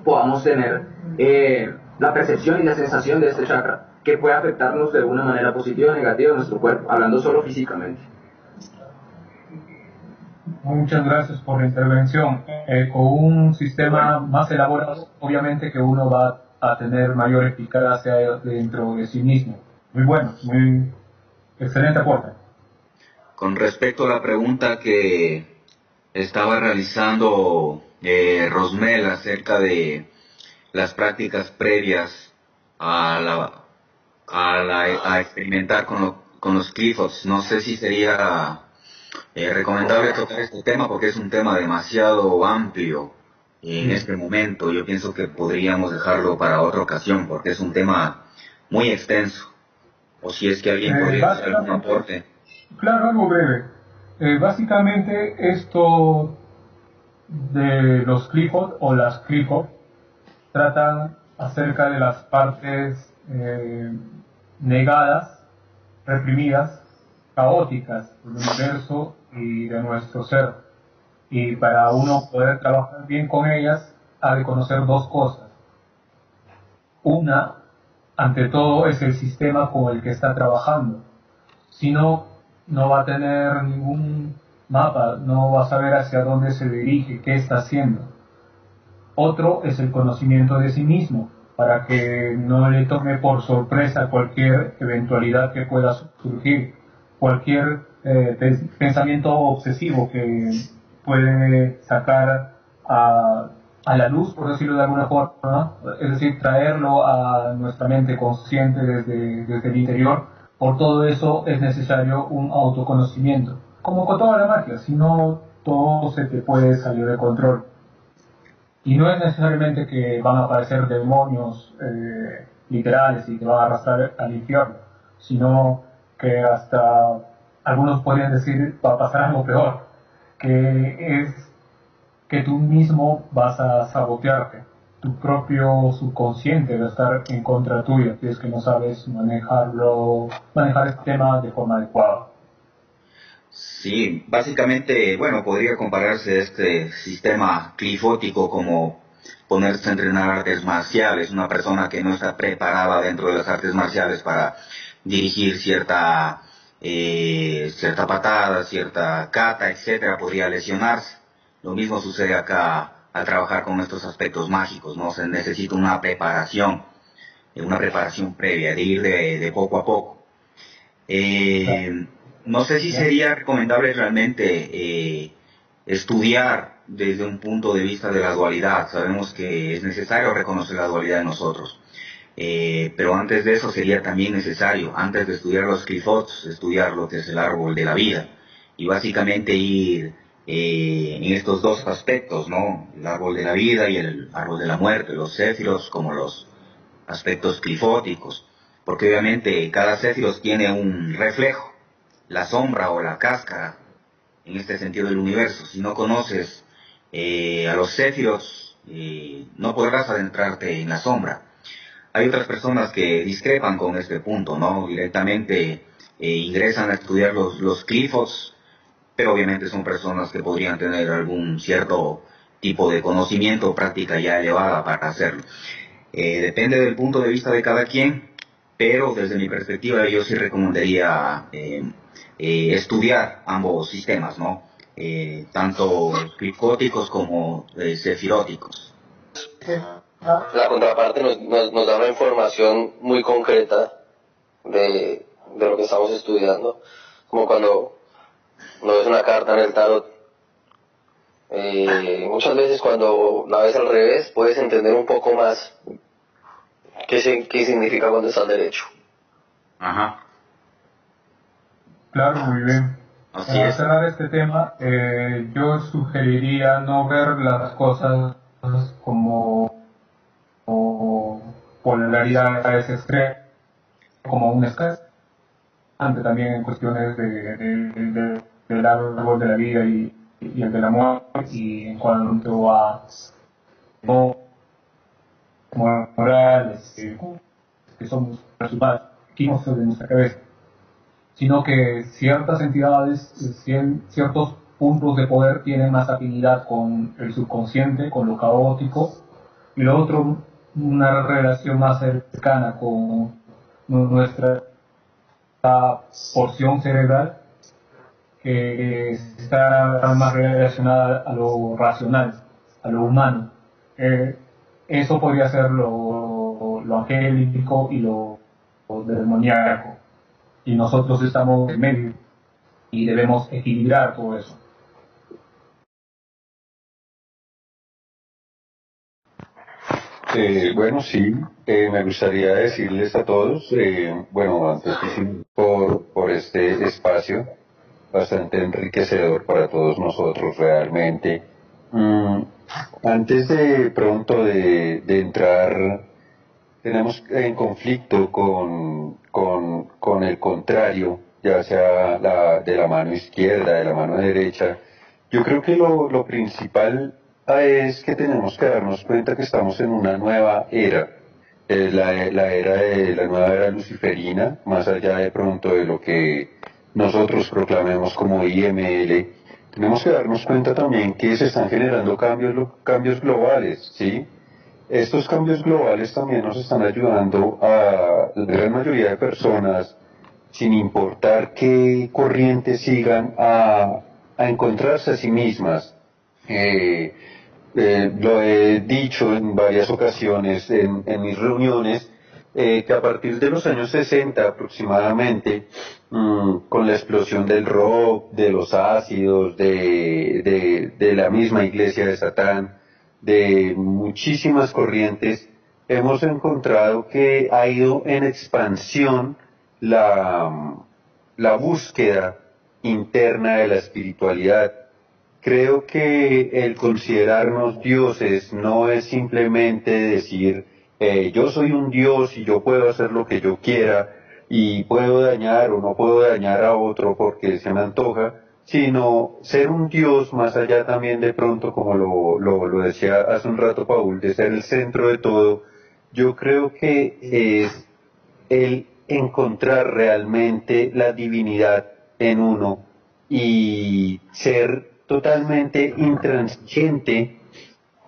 podamos tener la percepción y la sensación de este chakra, que puede afectarnos de una manera positiva o negativa en nuestro cuerpo, hablando solo físicamente. Muchas gracias por la intervención. Con un sistema más elaborado, obviamente que uno va a tener mayor eficacia dentro de sí mismo. Muy bueno, muy excelente aporte. Con respecto a la pregunta que estaba realizando Rosmel acerca de las prácticas previas a experimentar con los ClickUps, no sé si sería recomendable tocar este tema porque es un tema demasiado amplio en este momento. Yo pienso que podríamos dejarlo para otra ocasión porque es un tema muy extenso, o si es que alguien podría hacer algún aporte. Claro, algo breve. Básicamente esto de los ClickUps o las ClickUps tratan acerca de las partes negadas, reprimidas, caóticas del universo y de nuestro ser. Y para uno poder trabajar bien con ellas, ha de conocer 2 cosas. Una, ante todo, es el sistema con el que está trabajando. Si no, no va a tener ningún mapa, no va a saber hacia dónde se dirige, qué está haciendo. Otro es el conocimiento de sí mismo, para que no le tome por sorpresa cualquier eventualidad que pueda surgir, cualquier pensamiento obsesivo que puede sacar a la luz, por decirlo de alguna forma, es decir, traerlo a nuestra mente consciente desde el interior. Por todo eso es necesario un autoconocimiento. Como con toda la magia, si no, todo se te puede salir de control. Y no es necesariamente que van a aparecer demonios literales y te van a arrastrar al infierno, sino que hasta algunos podrían decir va a pasar algo peor, que es que tú mismo vas a sabotearte. Tu propio subconsciente va a estar en contra tuya, si es que no sabes manejar este tema de forma adecuada. Sí, básicamente, bueno, podría compararse este sistema clifótico como ponerse a entrenar artes marciales. Una persona que no está preparada dentro de las artes marciales para dirigir cierta patada, cierta kata, etcétera, podría lesionarse. Lo mismo sucede acá al trabajar con estos aspectos mágicos, ¿no? Se necesita una preparación previa, de ir de poco a poco. No sé si sería recomendable realmente estudiar desde un punto de vista de la dualidad. Sabemos que es necesario reconocer la dualidad de nosotros. Pero antes de eso sería también necesario, antes de estudiar los clifots, estudiar lo que es el árbol de la vida. Y básicamente ir en estos dos aspectos, ¿no? El árbol de la vida y el árbol de la muerte, los céfiros como los aspectos clifóticos. Porque obviamente cada céfiros tiene un reflejo, la sombra o la cáscara, en este sentido del universo. Si no conoces a los céfiros, no podrás adentrarte en la sombra. Hay otras personas que discrepan con este punto, ¿no? Directamente ingresan a estudiar los clifos, pero obviamente son personas que podrían tener algún cierto tipo de conocimiento o práctica ya elevada para hacerlo. Depende del punto de vista de cada quien, pero desde mi perspectiva yo sí recomendaría estudiar ambos sistemas, ¿no? Tanto clifóticos como cefiróticos. La contraparte nos da una información muy concreta de lo que estamos estudiando, como cuando no ves una carta en el tarot. Muchas veces cuando la ves al revés puedes entender un poco más qué significa cuando está al derecho. Ajá. Claro, muy bien. Para cerrar este tema, yo sugeriría no ver las cosas como polaridades extremas, como un escaso, también en cuestiones del árbol de la vida y el de la muerte, y en cuanto a morales que somos humanos, quimos sobre nuestra cabeza, sino que ciertas entidades, ciertos puntos de poder tienen más afinidad con el subconsciente, con lo caótico, y lo otro, una relación más cercana con nuestra porción cerebral, que está más relacionada a lo racional, a lo humano. Eso podría ser lo angélico y lo demoníaco. Y nosotros estamos en medio y debemos equilibrar todo eso. Bueno, sí, me gustaría decirles a todos, bueno, antes por este espacio bastante enriquecedor para todos nosotros realmente. Antes de pronto de entrar, tenemos en conflicto con el contrario, ya sea de la mano izquierda, de la mano derecha. Yo creo que lo principal es que tenemos que darnos cuenta que estamos en una nueva era, la nueva era luciferina, más allá de pronto de lo que nosotros proclamemos como IML. Tenemos que darnos cuenta también que se están generando cambios globales, ¿sí? Estos cambios globales también nos están ayudando a la gran mayoría de personas, sin importar qué corriente sigan, a encontrarse a sí mismas. Lo he dicho en varias ocasiones en mis reuniones, que a partir de los años 60 aproximadamente, con la explosión del rock, de los ácidos, de la misma iglesia de Satán, de muchísimas corrientes, hemos encontrado que ha ido en expansión la búsqueda interna de la espiritualidad. Creo que el considerarnos dioses no es simplemente decir yo soy un dios y yo puedo hacer lo que yo quiera y puedo dañar o no puedo dañar a otro porque se me antoja, sino ser un dios más allá también de pronto, como lo decía hace un rato Paul, de ser el centro de todo. Yo creo que es el encontrar realmente la divinidad en uno y ser totalmente intransigente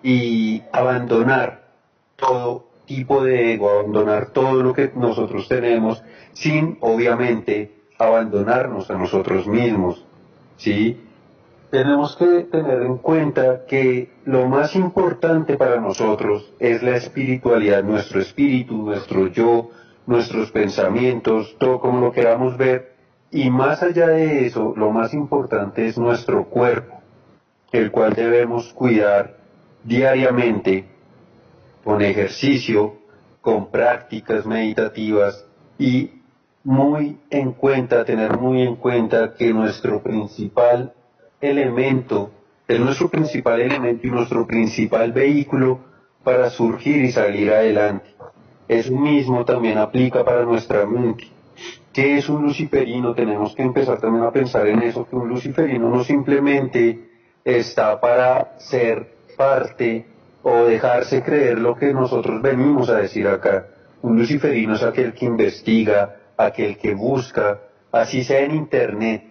y abandonar todo tipo de ego, abandonar todo lo que nosotros tenemos sin obviamente abandonarnos a nosotros mismos, ¿sí? Tenemos que tener en cuenta que lo más importante para nosotros es la espiritualidad, nuestro espíritu, nuestro yo, nuestros pensamientos, todo como lo queramos ver, y más allá de eso, lo más importante es nuestro cuerpo, el cual debemos cuidar diariamente con ejercicio, con prácticas meditativas y tener muy en cuenta que nuestro principal elemento, es nuestro principal elemento y nuestro principal vehículo para surgir y salir adelante. Eso mismo también aplica para nuestra mente. ¿Qué es un luciferino? Tenemos que empezar también a pensar en eso, que un luciferino no simplemente está para ser parte o dejarse creer lo que nosotros venimos a decir acá. Un luciferino es aquel que investiga, aquel que busca, así sea en internet,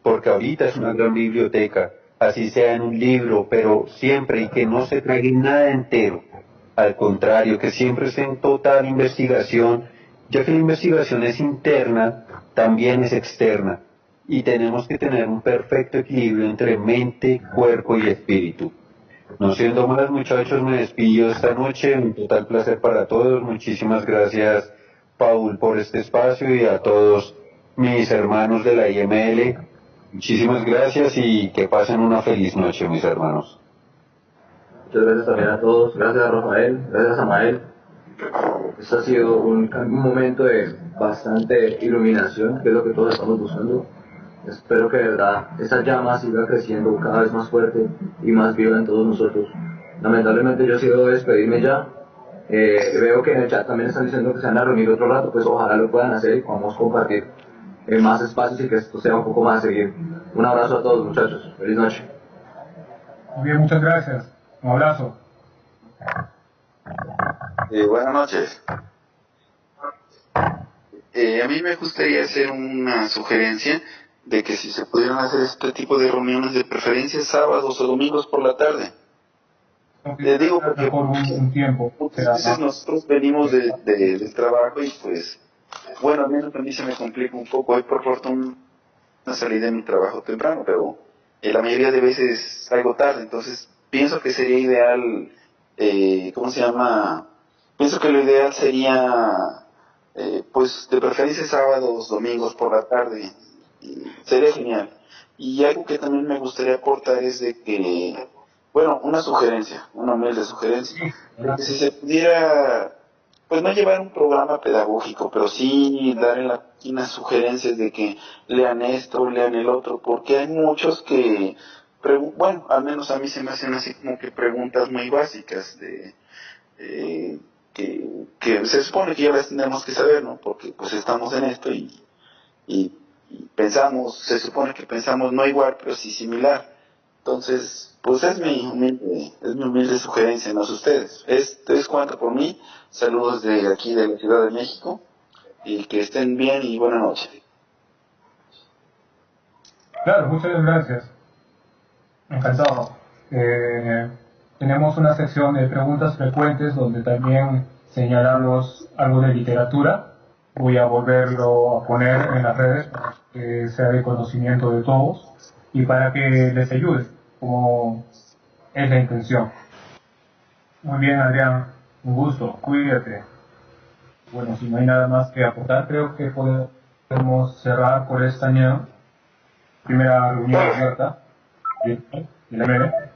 porque ahorita es una gran biblioteca, así sea en un libro, pero siempre y que no se traiga nada entero. Al contrario, que siempre esté en total investigación, ya que la investigación es interna, también es externa, y tenemos que tener un perfecto equilibrio entre mente, cuerpo y espíritu. No siendo más, muchachos, me despido esta noche, un total placer para todos, muchísimas gracias Paul por este espacio y a todos mis hermanos de la IML, muchísimas gracias y que pasen una feliz noche, mis hermanos. Muchas gracias también a todos, gracias a Rafael, gracias a Mael. Este ha sido un momento de bastante iluminación, que es lo que todos estamos buscando. Espero que de verdad esa llama siga creciendo cada vez más fuerte y más viva en todos nosotros. Lamentablemente yo sigo despedirme ya. Veo que en el chat también están diciendo que se van a reunir otro rato, pues ojalá lo puedan hacer y podamos compartir en más espacios y que esto sea un poco más seguido. Un abrazo a todos, muchachos. Feliz noche. Muy bien, muchas gracias. Un abrazo. Buenas noches. A mí me gustaría hacer una sugerencia de que si se pudieran hacer este tipo de reuniones, de preferencia sábados o domingos por la tarde. Les digo porque por un tiempo. Entonces nosotros venimos del trabajo y pues, bueno, al menos a mí se me complica un poco. Hoy por fortuna salí de mi trabajo temprano, pero la mayoría de veces salgo tarde, entonces pienso que sería ideal, ¿cómo se llama? Pienso que lo ideal sería, pues de preferencia sábados, domingos por la tarde, sería genial. Y algo que también me gustaría aportar es de que, bueno, una sugerencia, una humilde sugerencia, de que si se pudiera, pues no llevar un programa pedagógico, pero sí dar en la esquina sugerencias de que lean esto, lean el otro, porque hay muchos que, bueno, al menos a mí se me hacen así como que preguntas muy básicas de que se supone que ya las tenemos que saber, ¿no? Porque pues estamos en esto y pensamos, se supone que pensamos no igual, pero sí similar. Entonces, pues es mi humilde sugerencia, no sé ustedes. Esto es cuanto por mí. Saludos de aquí de la Ciudad de México y que estén bien y buena noche. Claro, muchas gracias. Encantado. Tenemos una sección de preguntas frecuentes donde también señalamos algo de literatura. Voy a volverlo a poner en las redes para que sea de conocimiento de todos y para que les ayude, como es la intención. Muy bien, Adrián, un gusto, cuídate. Bueno, si no hay nada más que aportar, creo que podemos cerrar por esta primera reunión abierta del MB.